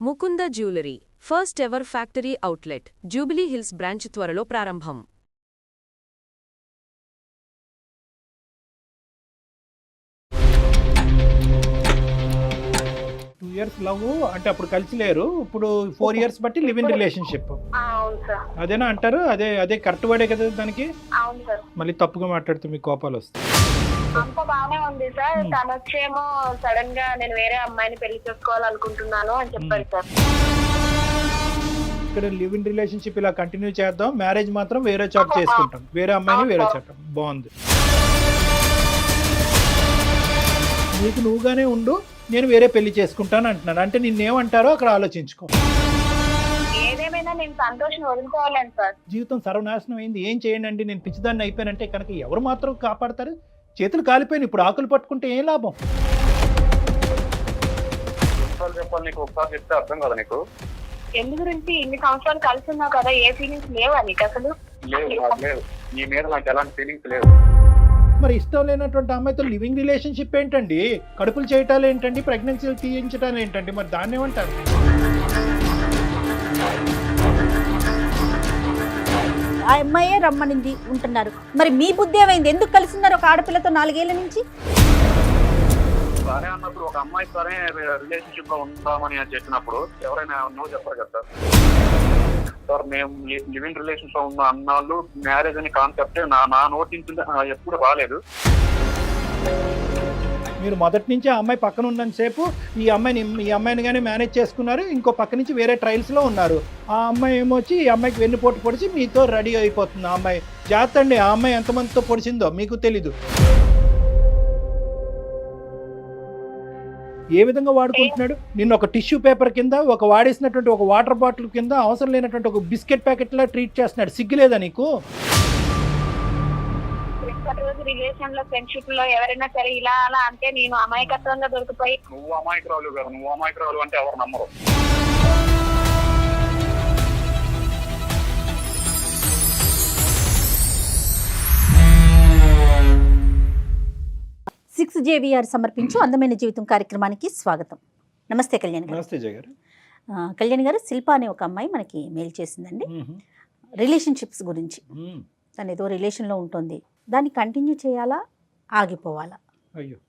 Mukunda jewellery first ever factory outlet jubilee hills branch త్వరలో ప్రారంభం. 2 years love అంటే అప్పుడు కలిసి లేరు, ఇప్పుడు 4 years బట్టి లివ్ ఇన్ రిలేషన్షిప్. అవును సార్. అదేనా అంటారు? అదే అదే కరెక్ట్ వర్డే కదా దానికి? అవును సార్. మళ్ళీ తప్పుగా మాట్లాడితే మీకు కోపాలు వస్తాయి. అంత బాగానే ఉంది సార్. తను వచ్చేమో సడన్ గా నేను వేరే అమ్మాయిని పెళ్లి చేసుకోవాలనుకుంటున్నాను అని చెప్పాడు సార్. ఇక్కడ లివ్ ఇన్ రిలేషన్షిప్ ఇలా కంటిన్యూ చేద్దాం, మ్యారేజ్ మాత్రం వేరే చాట్ చేసుకుంటాం, వేరే అమ్మాయిని వేరే చాట్. బాగుంది. నీకు నువ్వుగానే ఉండు, నేను వేరే పెళ్లి చేసుకుంటాను అంటున్నాను. అంటే నిన్నేమంటారో అక్కడ ఆలోచించుకో. ఏదేమైనా నేను సంతోషం వదులుకోవాలని సార్. జీవితం సర్వనాశనం అయింది, ఏం చేయండి, నేను పిచ్చిదాన్ని అయిపోయానంటే కనుక ఎవరు మాత్రం కాపాడతారు? చేతులు కాలిపోయిన ఇప్పుడు ఆకులు పట్టుకుంటే ఏం లాభం? చెప్పాలి నీకు ఒకసారి చెప్తే అర్థం కదా నీకు? ఎందు గురించి ఇన్ని సంవత్సరాలు కలిసి ఉన్నావు కదా, ఏ ఫీలింగ్స్ లేవా నీకు అసలు? లేదు, నీ మీద నాకు ఎలాంటి ఫీలింగ్స్ లేవు. మరి ఇష్టం లేనటువంటి అమ్మాయితో లివింగ్ రిలేషన్షిప్ ఏంటండి? కడుపులు చేయటాలు ఏంటండి? ప్రెగ్నెన్సీలు తీయించటాలు ఏంటండి? మరి దాన్ని ఏమంటారు? ఆ అమ్మాయే రమ్మనింది ఉంటున్నారు. మరి మీ బుద్ధి ఏమైంది? ఎందుకు కలిసిన్నారు ఒక ఆడపిల్లతో 4 ఏళ్ల నుంచి? సరే అన్నప్పుడు ఒక అమ్మాయి సరే రిలేషన్షిప్ లో ఉంటామని చెప్పినప్పుడు ఎవరైనా నో చెప్పరు కదా సార్. మేము లివింగ్ రిలేషన్షిప్ లో ఉన్న అన్నాళ్ళు మ్యారేజ్ అనే కాన్సెప్ట్ నా నోటి నుంచి ఎప్పుడు రాలేదు. మీరు మొదటి నుంచి ఆ అమ్మాయి పక్కన ఉన్నంతసేపు ఈ అమ్మాయిని కానీ మేనేజ్ చేసుకున్నారు, ఇంకో పక్క నుంచి వేరే ట్రయల్స్లో ఉన్నారు. ఆ అమ్మాయి ఏమొచ్చి ఈ అమ్మాయికి వెన్నుపోటు పొడిచి మీతో రెడీ అయిపోతుంది. ఆ అమ్మాయి జాగ్రత్త అండి, ఆ అమ్మాయి ఎంతమందితో పొడిచిందో మీకు తెలీదు. ఏ విధంగా వాడుకుంటున్నాడు నిన్ను? ఒక టిష్యూ పేపర్ కింద, ఒక వాడేసినటువంటి ఒక వాటర్ బాటిల్ కింద, అవసరం లేనటువంటి ఒక బిస్కెట్ ప్యాకెట్ లా ట్రీట్ చేస్తున్నాడు. సిగ్గులేదా నీకు? రిలేషన్ లో ఫ్రెండ్షిప్ లో ఎవరైనా సరే ఇలా అలా అంటే నేను అమాయకత్వంగా దొరికిపోయి. నువ్వు అమాయకురాలు గారు, నువ్వు అమాయకురాలు అంటే ఎవరు నమ్మరు. సిక్స్ JVR సమర్పించు అందమైన జీవితం కార్యక్రమానికి స్వాగతం. నమస్తే కళ్యాణ్ గారు. నమస్తే జయ గారు. కళ్యాణ్ గారు, శిల్ప అనే ఒక అమ్మాయి మనకి మెయిల్ చేసిందండి. రిలేషన్షిప్స్ గురించి. తను ఏదో రిలేషన్లో ఉంటుంది, దాన్ని కంటిన్యూ చేయాలా, ఆగిపోవాలా?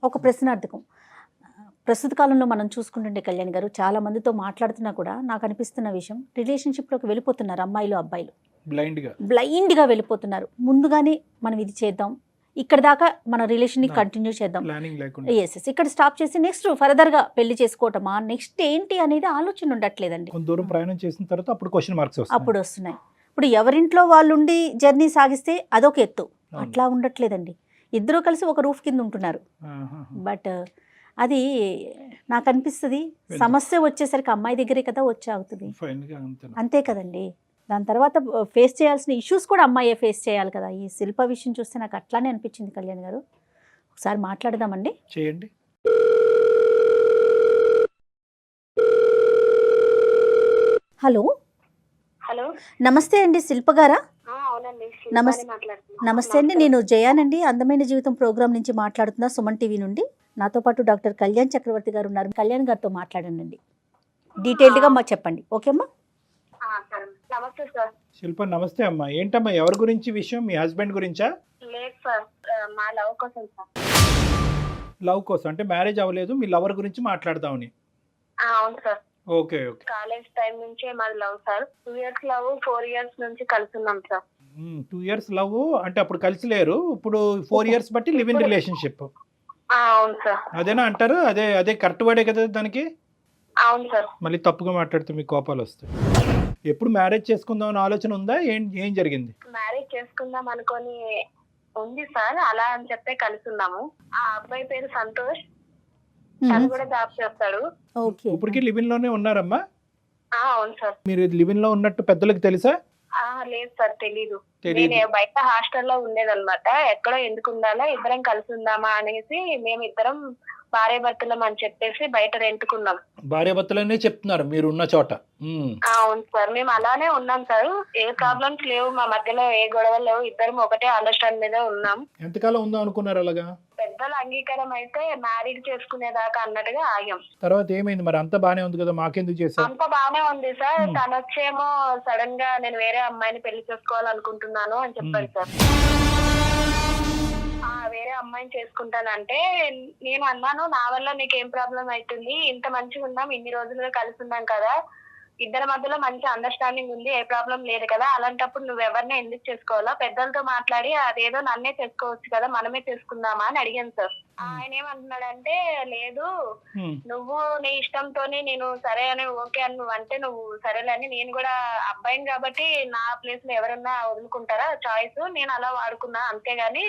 ఒక ప్రశ్నార్థకం. ప్రస్తుత కాలంలో మనం చూసుకుంటుంటే కళ్యాణ్ గారు, చాలా మందితో మాట్లాడుతున్నా కూడా నాకు అనిపిస్తున్న విషయం, రిలేషన్షిప్లోకి వెళ్ళిపోతున్నారు అమ్మాయిలు అబ్బాయిలు, బ్లైండ్గా వెళ్ళిపోతున్నారు. ముందుగానే మనం ఇది చేద్దాం, ఇక్కడ దాకా మన రిలేషన్ని కంటిన్యూ చేద్దాం, ఎస్ ఇక్కడ స్టాప్ చేసి నెక్స్ట్ ఫర్దర్గా పెళ్లి చేసుకోవటమా, నెక్స్ట్ ఏంటి అనేది ఆలోచన ఉండట్లేదండి. దూరం ప్రయాణం చేసిన తర్వాత అప్పుడు క్వశ్చన్ మార్క్స్ అప్పుడు వస్తున్నాయి. ఇప్పుడు ఎవరింట్లో వాళ్ళు ఉండి జర్నీ సాగిస్తే అదొక ఎత్తు, అట్లా ఉండట్లేదండి. ఇద్దరు కలిసి ఒక రూఫ్ కింద ఉంటున్నారు. బట్ అది నాకు అనిపిస్తుంది, సమస్య వచ్చేసరికి అమ్మాయి దగ్గరే కదా వచ్చి అవుతుంది, అంతే కదండి. దాని తర్వాత ఫేస్ చేయాల్సిన ఇష్యూస్ కూడా అమ్మాయే ఫేస్ చేయాలి కదా. ఈ శిల్ప విషయం చూస్తే నాకు అట్లానే అనిపించింది కళ్యాణ్ గారు. ఒకసారి మాట్లాడదామండి. చేయండి. హలో. హలో, నమస్తే అండి, శిల్ప గారా? అవునండి. నమస్తే అండి, నేను జయానండి, అందమైన జీవితం ప్రోగ్రామ్ నుంచి మాట్లాడుతున్నా, సుమన్ టీవీ నుండి. నాతో పాటు డాక్టర్ కళ్యాణ్ చక్రవర్తి గారు ఉన్నారు. కళ్యాణ్ గారితో మాట్లాడండి, డీటెయిల్డ్గా మాకు చెప్పండి. ఓకేమ్మా? నమస్తే సార్. శిల్ప నమస్తే అమ్మా. ఏంటమ్మా, ఎవరి గురించి విషయం? మీ హస్బెండ్ గురించా? లేదు సార్, మా లవ్ కోసం సార్. లవ్ కోసం అంటే మ్యారేజ్ అవ్వలేదు, మీ లవర్ గురించి మాట్లాడదామని? అవును sir. Okay okay. College time నుంచే మాది love sir. 2 years love, 4 years నుంచి కలిసి ఉన్నాం సార్. 2 years లవ్ అంటే అప్పుడు కలిసి లేరు, ఇప్పుడు 4 years బట్టి లివ్ ఇన్ రిలేషన్షిప్. అవును సార్. అదేనా అంటారు? అదే అదే కరెక్ట్ వర్డే కదా దానికి? అవును సార్. మళ్ళీ తప్పుగా మాట్లాడితే మీకు కోపాలు వస్తాయి. ఎప్పుడు మ్యారేజ్ చేసుకుందాం అని ఆలోచన ఉందా? ఏం జరిగింది? మ్యారేజ్ చేసుకుందాం అనుకొని ఉంది సార్, అలా అని చెప్పే కలిసి ఉన్నాము. ఆ అబ్బాయి పేరు సంతోష్, తను కూడా జాబ్ చేస్తాడు. ఇప్పటికీ లివ్ ఇన్ లోనే ఉన్నారమ్మా? అవును సార్. మీరు లివ్ ఇన్ లో ఉన్నట్టు పెద్దలకు తెలుసా? లేదు సార్, తెలీదు. నేను బయట హాస్టల్లో ఉండేదన్నమాట. ఎక్కడో ఎందుకు ఉండాలా, ఇద్దరం కలిసి ఉందామా అనేసి మేమిద్దరం భార్య భర్తలం అని చెప్పేసి బయట రెంట్కున్నాం. భార్యాభర్తలనే చెప్తున్నారు మీరు ఉన్న చోట. అవును సార్, మేము అలానే ఉన్నాం సార్. ఏ ప్రాబ్లమ్స్ లేవు, మా మధ్యలో ఏ గొడవలు లేవు, ఇద్దరం ఒకటే అండర్స్టాండ్ మీద ఉన్నాం. ఎంతకాలం ఉందో అనుకున్నారు అలాగా? పెద్దల అంగీకారం అయితే మ్యారీడ్ చేసుకునేదాకా అన్నట్టుగా ఆగాం. తర్వాత ఏమైంది మరి? అంతా బానే ఉంది కదా, మాకెందుకు చేశారు? అంత బానే ఉంది సార్. తను వచ్చేమో సడన్ గా నేను వేరే అమ్మాయిని పెళ్లి చేసుకోవాలనుకుంటున్నాను అని చెప్పాను సార్. వేరే అమ్మాయిని చేసుకుంటానంటే నేను అన్నాను, నా వల్ల నీకేం ప్రాబ్లం అవుతుంది, ఇంత మంచిగా ఉన్నాం, ఇన్ని రోజులుగా కలిసి ఉన్నాం కదా, ఇద్దరి మధ్యలో మంచి అండర్స్టాండింగ్ ఉంది, ఏ ప్రాబ్లం లేదు కదా, అలాంటప్పుడు నువ్వు ఎవరిని ఎందుకు చేసుకోవాలా, పెద్దలతో మాట్లాడి అదేదో నన్నే చేసుకోవచ్చు కదా, మనమే చేసుకుందామా అని అడిగాను సార్. ఆయన ఏమంటున్నాడంటే, లేదు నువ్వు నీ ఇష్టంతోనే నేను సరే అని ఓకే అని నువ్వు అంటే నువ్వు సరేలేని, నేను కూడా అబ్బాయిని కాబట్టి నా ప్లేస్ లో ఎవరన్నా వదులుకుంటారా చాయిస్, నేను అలా వాడుకున్నా అంతేగాని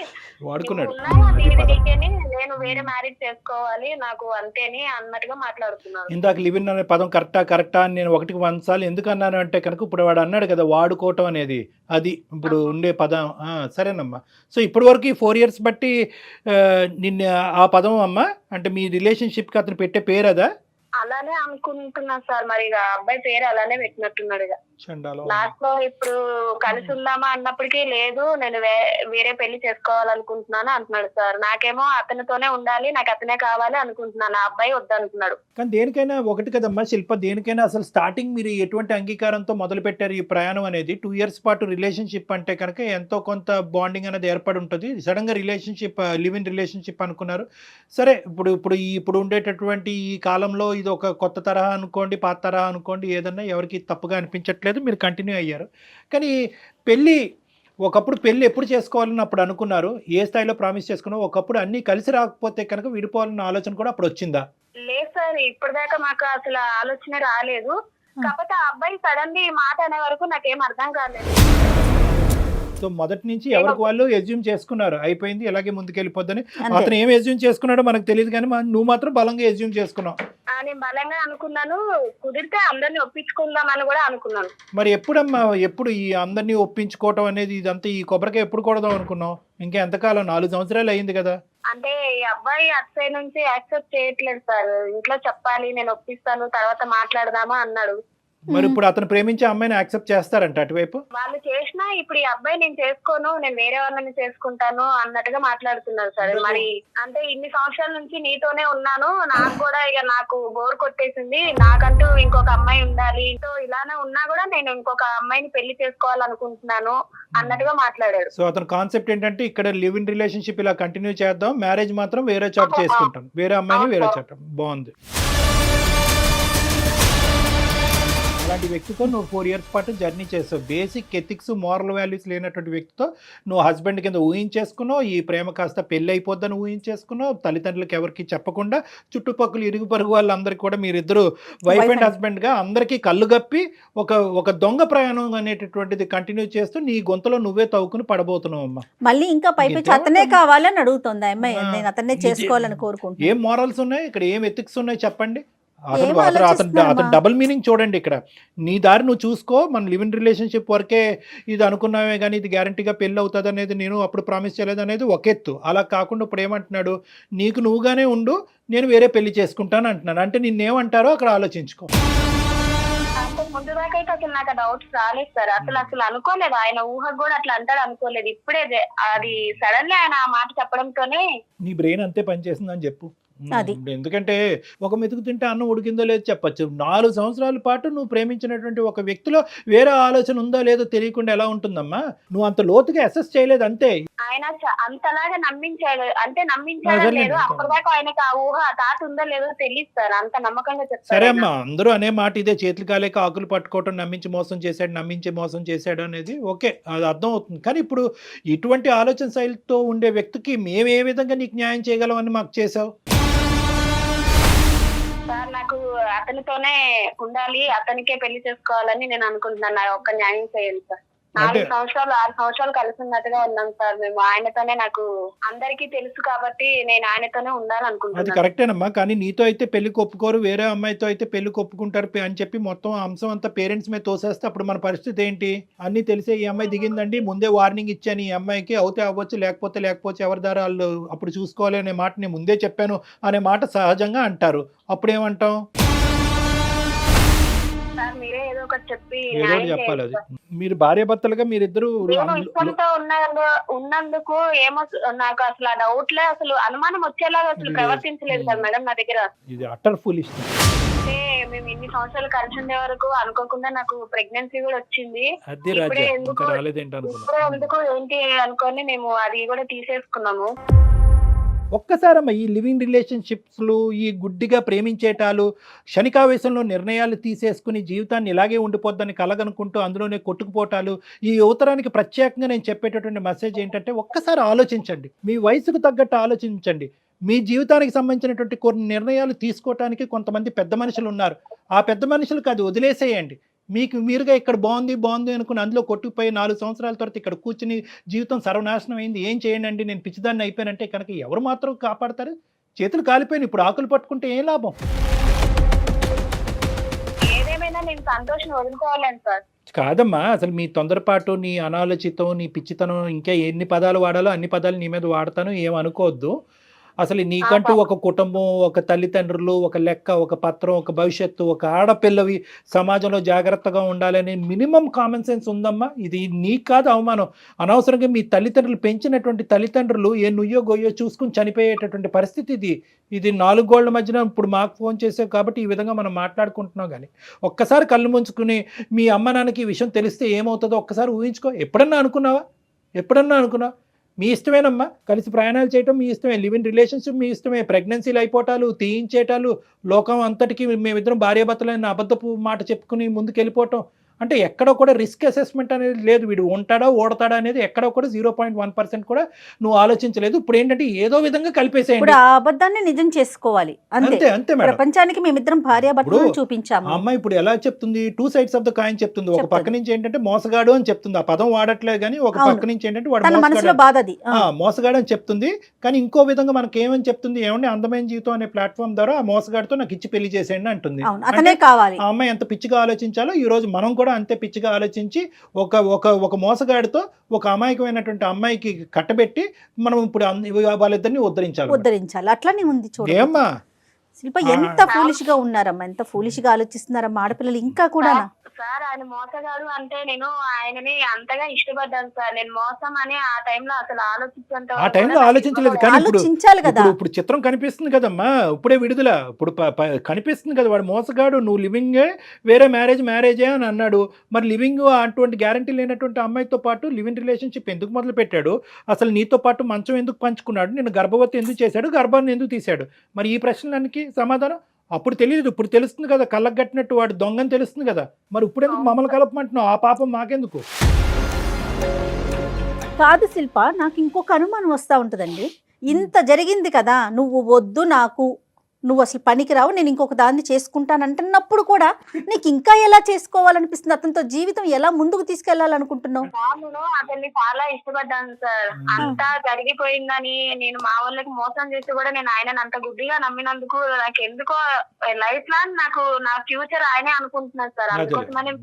నీకేని నేను వేరే మ్యారేజ్ చేసుకోవాలి నాకు అంతేని అన్నట్టుగా మాట్లాడుతున్నాను. ఇందాక లివ్ ఇన్ అనే పదం కరెక్టా అని నేను 1 సార్లు ఎందుకు అన్నాను అంటే కనుక ఇప్పుడు వాడు అన్నాడు కదా వాడుకోవటం అనేది, అది ఇప్పుడు ఉండే పదం. సరేనమ్మా. సో ఇప్పటి వరకు ఈ 4 years బట్టి నిన్న ఆ పదం అమ్మా అంటే మీ రిలేషన్షిప్కి అతను పెట్టే పేరు అదా? అలానే అనుకుంటున్నా సార్. మరి ఇక అబ్బాయి పేరు అలానే పెట్టినట్టున్నాడు. ఇక లాస్ట్ లో ఇప్పుడు కలిసి ఉందామా అన్నప్పటికీ లేదు నేను వేరే పెళ్లి చేసుకోవాలనుకుంటున్నాను అంటున్నాడు సార్. నాకేమో అతనితోనే ఉండాలి, నాకు అతనే కావాలి అనుకుంటున్నాను, ఆ అబ్బాయి వద్దనుకున్నాడు. కానీ దేనికైనా ఒకటి కదమ్మా శిల్ప, దేనికైనా అసలు స్టార్టింగ్ మీరు ఎటువంటి అంగీకారంతో మొదలు పెట్టారు ఈ ప్రయాణం అనేది? 2 years పాటు రిలేషన్షిప్ అంటే కనుక ఎంతో కొంత బాండింగ్ అనేది ఏర్పడి ఉంటుంది. సడన్ గా రిలేషన్షిప్ లివ్ ఇన్ రిలేషన్షిప్ అనుకున్నారు. సరే ఇప్పుడు ఉండేటటువంటి ఈ కాలంలో ఇది ఒక కొత్త తరహా అనుకోండి, పాత తరహా అనుకోండి, ఏదన్నా ఎవరికి తప్పుగా అనిపించట్లేదు, మీరు కంటిన్యూ అయ్యారు. కానీ ఒకప్పుడు పెళ్ళి ఎప్పుడు చేసుకోవాలని అప్పుడు అనుకున్నారు, ఏ స్థాయిలో ప్రామిస్ చేసుకున్నా, ఒకప్పుడు అన్ని కలిసి రాకపోతే కనుక విడిపోవాలన్న ఆలోచన కూడా అప్పుడు వచ్చిందా? లేదు సార్, ఇప్పటిదాకా మాకు అసలు ఆలోచన రాలేదు. కాకపోతే ఆ అబ్బాయి సడన్ గా మాట అనే వరకు నాకేం అర్థం కాలేదు. సో మొదటి నుంచి ఎవరికి వాళ్ళు ఎజ్యూమ్ చేసుకున్నారు, అయిపోయింది ఇలాగే ముందుకెళ్ళిపోద్దని. అతను ఏం ఎజ్యూమ్ చేసుకున్నాడో మనకు తెలియదు, కానీ నువ్వు మాత్రం బలంగా ఎజ్యూమ్ చేసుకున్నావు. నేను బలంగా అనుకున్నాను, కుదిరితే అందరినీ ఒప్పించుకుందామని కూడా అనుకున్నాను. మరి ఎప్పుడు ఈ అందరినీ ఒప్పించుకోవటం అనేది ఇదంతా ఈ కొబ్బరికాయ ఎప్పుడు కొడదాం అనుకున్నావు? ఇంకా ఎంతకాలం? 4 సంవత్సరాలు అయింది కదా. అంటే ఈ అబ్బాయి అటు నుంచి యాక్సెప్ట్ చేయట్లేదు సార్. ఇంట్లో చెప్పాలి, నేను ఒప్పిస్తాను, తర్వాత మాట్లాడదామా అన్నాడు. మరి ఇప్పుడు అతను ప్రేమించే అమ్మాయిని యాక్సెప్ట్ చేస్తారంట అటువైపు? వాళ్ళు చేసినా ఇప్పుడు ఈ అబ్బాయి నేను చేసుకోను, నేను వేరే వాళ్ళని చేసుకుంటాను అన్నట్టుగా మాట్లాడుతున్నారు సార్. మరి అంటే ఇన్ని సంవత్సరాల నుంచి నీతోనే ఉన్నాను, నాకు కూడా ఇక నాకు బోర్ కొట్టేసింది, నాకంటూ ఇంకొక అమ్మాయి ఉండాలి, ఇలానే ఉన్నా కూడా నేను ఇంకొక అమ్మాయిని పెళ్లి చేసుకోవాలనుకుంటున్నాను అన్నట్టుగా మాట్లాడాడు. సో అతని కాన్సెప్ట్ ఏంటంటే ఇక్కడ లివ్ ఇన్ రిలేషన్షిప్ ఇలా కంటిన్యూ చేద్దాం, మ్యారేజ్ మాత్రం వేరే చోట చేసుకుంటాను, వేరే అమ్మాయిని వేరే చోట. బాగుంది. అలాంటి వ్యక్తితో నువ్వు 4 years పాటు జర్నీ చేస్తావు. బేసిక్ ఎథిక్స్ మారల్ వాల్యూస్ లేనటువంటి వ్యక్తితో నువ్వు హస్బెండ్ కింద ఊహించేసుకున్నావు, ఈ ప్రేమ కాస్త పెళ్ళి అయిపోద్దని ఊహించేసుకున్నావు, తల్లిదండ్రులకు ఎవరికి చెప్పకుండా చుట్టుపక్కల ఇరుగు పరుగు వాళ్ళందరికీ కూడా మీరిద్దరు వైఫ్ అండ్ హస్బెండ్గా అందరికీ కళ్ళు గప్పి ఒక దొంగ ప్రయాణం అనేటటువంటిది కంటిన్యూ చేస్తూ నీ గొంతులో నువ్వే తవ్వుకుని పడబోతున్నావు అమ్మా. మళ్ళీ ఇంకా పైపించి అతనే కావాలని అడుగుతుంది అమ్మాయి, నేను అతన్నే చేసుకోవాలని కోరుకుంటున్నాను. ఏం మారల్స్ ఉన్నాయి ఇక్కడ, ఏం ఎథిక్స్ ఉన్నాయి చెప్పండి? అతను డబుల్ మీనింగ్ చూడండి ఇక్కడ. నీ దారి నువ్వు చూసుకో, మన లివ్ ఇన్ రిలేషన్షిప్ వరకే ఇది అనుకున్నామే కానీ ఇది గ్యారంటీగా పెళ్ళి అవుతుంది అనేది నేను అప్పుడు ప్రామిస్ చేయలేదు అనేది ఒక ఎత్తు. అలా కాకుండా ఇప్పుడు ఏమంటున్నాడు, నీకు నువ్వుగానే ఉండు, నేను వేరే పెళ్లి చేసుకుంటాను అంటున్నాను. అంటే నిన్నేమంటారో అక్కడ ఆలోచించుకో. ముందు దాకా అయితే అసలు నాకు డౌట్స్ రాలేదు సార్. అసలు అనుకోలేదు, ఆయన ఊహకు కూడా అట్లా అంటాడు అనుకోలేదు. ఇప్పుడే అది సడన్లీ ఆయన ఆ మాట చెప్పడంతోనే నీ బ్రెయిన్ అంతే పనిచేస్తుందని చెప్పు. ఎందుకంటే ఒక మెతుకు తింటే అన్నం ఉడికిందో లేదో చెప్పచ్చు. 4 సంవత్సరాల పాటు నువ్వు ప్రేమించినటువంటి ఒక వ్యక్తిలో వేరే ఆలోచన ఉందో లేదో తెలియకుండా ఎలా ఉంటుందమ్మా? నువ్వు అంత లోతుగా అసెస్ చేయలేదు అంతే. ఆయన అంతలాగా నమ్మించాడు, అంటే నమ్మించాడు లేదు, అప్పటిదాకా ఆయనకు ఆ ఊహ తాత ఉందో లేదో తెలియదు సార్, అంత నమ్మకంగా చెప్తారు. సరే అమ్మా, అందరూ అనే మాట ఇదే, చేతులు కాలేక ఆకులు పట్టుకోవటం, నమ్మించి మోసం చేశాడు అనేది ఓకే, అది అర్థం అవుతుంది. కానీ ఇప్పుడు ఇటువంటి ఆలోచన శైలితో ఉండే వ్యక్తికి మేము ఏ విధంగా నీకు న్యాయం చేయగలమని మాకు చేసావు సార్? నాకు అతనితోనే ఉండాలి, అతనికే పెళ్లి చేసుకోవాలని నేను అనుకుంటున్నాను. నా ఒక్క న్యాయం చేయండి సార్. అంటే 6 సంవత్సరాలు కలిసి ఉన్నట్టుగా ఉన్నాం సార్ మేము. ఆయనతోనే నాకు అందరికీ తెలుసు కాబట్టి నేను ఆయనతోనే అది ఉండాలనుకుంటున్నాను. కరెక్టేనమ్మా, కానీ నీతో అయితే పెళ్లి ఒప్పుకోరు, వేరే అమ్మాయితో అయితే పెళ్లి ఒప్పుకుంటారు అని చెప్పి మొత్తం అంశం అంతా పేరెంట్స్ మీద తోసేస్తే అప్పుడు మన పరిస్థితి ఏంటి? అన్నీ తెలిసే ఈ అమ్మాయి దిగిందండి, ముందే వార్నింగ్ ఇచ్చాను ఈ అమ్మాయికి, అవుతే అవ్వచ్చు లేకపోతే ఎవరి దారి వాళ్ళు అప్పుడు చూసుకోవాలి అనే మాట నేను ముందే చెప్పాను అనే మాట సహజంగా అంటారు. అప్పుడేమంటాం? సార్ మీరే ఏదో ఒకటి చెప్పి ఏదో ఒకటి న్యాయం చెప్పాలి. చేయండి అది సార్. మీరు భార్యాభర్తలుగా మీరిద్దరు నేను ఇష్టంతో ఉన్నందుకు ఏమో నాకు అసలు ఆ డౌట్లే, అసలు అనుమానం వచ్చేలాగా అసలు ప్రవర్తించలేదు కదా మేడం నా దగ్గర. ఇది అటర్ ఫులిష్. అంటే మేము ఇన్ని సంవత్సరాలు కలిసి ఉండే వరకు అనుకోకుండా నాకు ప్రెగ్నెన్సీ కూడా వచ్చింది. అదే ఇప్పుడే రాజా, ఎందుకు ఇంకా రాలేదేంటి అనుకున్నా. ఇప్పుడే ఎందుకు ఏంటి అనుకొని మేము అది కూడా తీసేసుకున్నాము. ఒక్కసారమ్మ ఈ లివింగ్ రిలేషన్షిప్స్లు, ఈ గుడ్డిగా ప్రేమించేటాలు, క్షణికావేశంలో నిర్ణయాలు తీసేసుకుని జీవితాన్ని ఇలాగే ఉండిపోద్దని కలగనుకుంటూ అందులోనే కొట్టుకుపోవటాలు, ఈ యువతరానికి ప్రత్యేకంగా నేను చెప్పేటటువంటి మెసేజ్ ఏంటంటే ఒక్కసారి ఆలోచించండి, మీ వయసుకు తగ్గట్టు ఆలోచించండి. మీ జీవితానికి సంబంధించినటువంటి కొన్ని నిర్ణయాలు తీసుకోవటానికి కొంతమంది పెద్ద మనుషులు ఉన్నారు. ఆ పెద్ద మనుషులకు అది వదిలేసేయండి. మీకు మీరుగా ఇక్కడ బాగుంది అనుకుని అందులో కొట్టుకుపోయి 4 సంవత్సరాల తర్వాత ఇక్కడ కూర్చుని జీవితం సర్వనాశనం అయింది, ఏం చేయండి, నేను పిచ్చిదాన్ని అయిపోయానంటే కనుక ఎవరు మాత్రం కాపాడతారు? చేతులు కాలిపోయిన ఇప్పుడు ఆకులు పట్టుకుంటే ఏం లాభం? ఏదేమైనా నేను సంతోషం వదులుకోవాలని సార్. కాదమ్మా, అసలు మీ తొందరపాటు, నీ అనాలోచితం, నీ పిచ్చితనం, ఇంకా ఎన్ని పదాలు వాడాలో అన్ని పదాలు నీ మీద వాడతాను, ఏమనుకోవద్దు. అసలు నీకంటూ ఒక కుటుంబం, ఒక తల్లిదండ్రులు, ఒక లెక్క, ఒక పత్రం, ఒక భవిష్యత్తు, ఒక ఆడపిల్లవి సమాజంలో జాగ్రత్తగా ఉండాలనే మినిమం కామన్ సెన్స్ ఉందమ్మా. ఇది నీకు కాదు అవమానం. అనవసరంగా మీ తల్లిదండ్రులు పెంచినటువంటి తల్లిదండ్రులు ఏ నుయ్యో గొయ్యో చూసుకుని చనిపోయేటటువంటి పరిస్థితి ఇది. ఇది 4 గోళ్ల మధ్యన ఇప్పుడు మాకు ఫోన్ చేసావు కాబట్టి ఈ విధంగా మనం మాట్లాడుకుంటున్నాం. కానీ ఒక్కసారి కళ్ళు ముంచుకుని మీ అమ్మ నాన్నకి ఈ విషయం తెలిస్తే ఏమవుతుందో ఒక్కసారి ఊహించుకో. ఎప్పుడన్నా అనుకున్నావా? మీ ఇష్టమేనమ్మా, కలిసి ప్రయాణాలు చేయటం మీ ఇష్టమే, లివ్ ఇన్ రిలేషన్షిప్ మీ ఇష్టమే, ప్రెగ్నెన్సీలు అయిపోవటాలు, తీయించేటాలు, లోకం అంతటికి మేమిద్దరం భార్యాభర్తలైన అబద్ధపు మాట చెప్పుకుని ముందుకు వెళ్ళిపోవటం అంటే ఎక్కడో కూడా రిస్క్ అసెస్మెంట్ అనేది లేదు. వీడు ఉంటాడా ఓడతాడా అనేది ఎక్కడో కూడా 0.1% కూడా నువ్వు ఆలోచించలేదు. ఇప్పుడు ఏంటంటే ఏదో విధంగా కలిపేసేయండి. ఇప్పుడు ఆ అబద్ధాన్ని నిజం చేసుకోవాలి అంతే. అంతే మేడం. ప్రపంచానికి మేమిద్దరం భార్యాభర్తలను చూపించాము. అమ్మ ఇప్పుడు ఎలా చెప్తుంది? 2 sides ఆఫ్ ద కాయిన్ చెప్తుంది. ఒక పక్క నుంచి ఏంటంటే మోసగాడు అని చెప్తుంది, ఆ పదం వాడట్లేదు కానీ ఒక పక్క నుంచి ఏంటంటే వాడు మనసులో బాధ అది మోసగాడు అని చెప్తుంది. కానీ ఇంకో విధంగా మనకి ఏమని చెప్తుంది? ఏమంటే అందమైన జీవితం అనే ప్లాట్ఫామ్ ద్వారా ఆ మోసగాడితో నాకు ఇచ్చి పెళ్లి చేసేయండి అంటుంది. అతనే కావాలి. ఆ అమ్మాయి ఎంత పిచ్చిగా ఆలోచించాలో ఈ రోజు మనం కూడా అంతే పిచ్చిగా ఆలోచించి ఒక మోసగాడితో ఒక అమాయకమైనటువంటి అమ్మాయికి కట్టబెట్టి మనం ఇప్పుడు వాళ్ళిద్దరిని ఉద్ధరించాలి. అట్లానే ఉంది చూడండి. ఏమ్మా శిల్ప, ఎంత ఫూలిష్ గా ఉన్నారమ్మా, ఎంత ఫూలిష్ గా ఆలోచిస్తున్నారమ్మా ఆడపిల్లలు ఇంకా కూడా. సార్ ఆయన మోసగాడు అంటే నేను ఆయనని అంతగా ఇష్టపడ్డాను సార్. నేను మోసం అని ఆ టైంలో అసలు ఆలోచించలేదు. కానీ ఆలోచించాలి కదా. ఇప్పుడు చిత్రం కనిపిస్తుంది కదమ్మా, ఇప్పుడే విడుదల, ఇప్పుడు కనిపిస్తుంది కదా వాడు మోసగాడు, నువ్వు లివింగే వేరే మ్యారేజే అని అన్నాడు. మరి లివింగ్ అటువంటి గ్యారంటీ లేనటువంటి అమ్మాయితో పాటు లివ్ ఇన్ రిలేషన్షిప్ ఎందుకు మొదలు పెట్టాడు? అసలు నీతో పాటు మంచం ఎందుకు పంచుకున్నాడు? నేను గర్భవతి ఎందుకు చేశాడు? గర్భాన్ని ఎందుకు తీశాడు? మరి ఈ ప్రశ్నలకి సమాధానం అప్పుడు తెలియదు, ఇప్పుడు తెలుస్తుంది కదా. కళ్ళకు కట్టినట్టు వాడు దొంగని తెలుస్తుంది కదా. మరి ఇప్పుడు ఎందుకు మమ్మల్ని కలపమంటున్నావు? ఆ పాపం మాకెందుకు? కాదు శిల్ప, నాకు ఇంకొక అనుమానం వస్తూ ఉంటుందండి. ఇంత జరిగింది కదా, నువ్వు వద్దు, నువ్వు అసలు పనికిరావు, నేను ఇంకొక దాన్ని చేసుకుంటానంటున్నప్పుడు కూడా నీకు ఇంకా ఎలా చేసుకోవాలనిపిస్తుంది? అతనితో జీవితం ఎలా ముందుకు తీసుకెళ్లాలనుకుంటున్నావు? నేను అతన్ని చాలా ఇష్టపడ్డాను సార్. అంతా జరిగిపోయిందని నేను మా వాళ్ళకి మోసం చేసి కూడా నేను ఆయనను అంత గుడ్డిగా నమ్మినందుకు నాకు ఎందుకో లైఫ్ లాంగ్ నా ఫ్యూచర్ ఆయనే అనుకుంటున్నాను సార్. అందుకోసమనే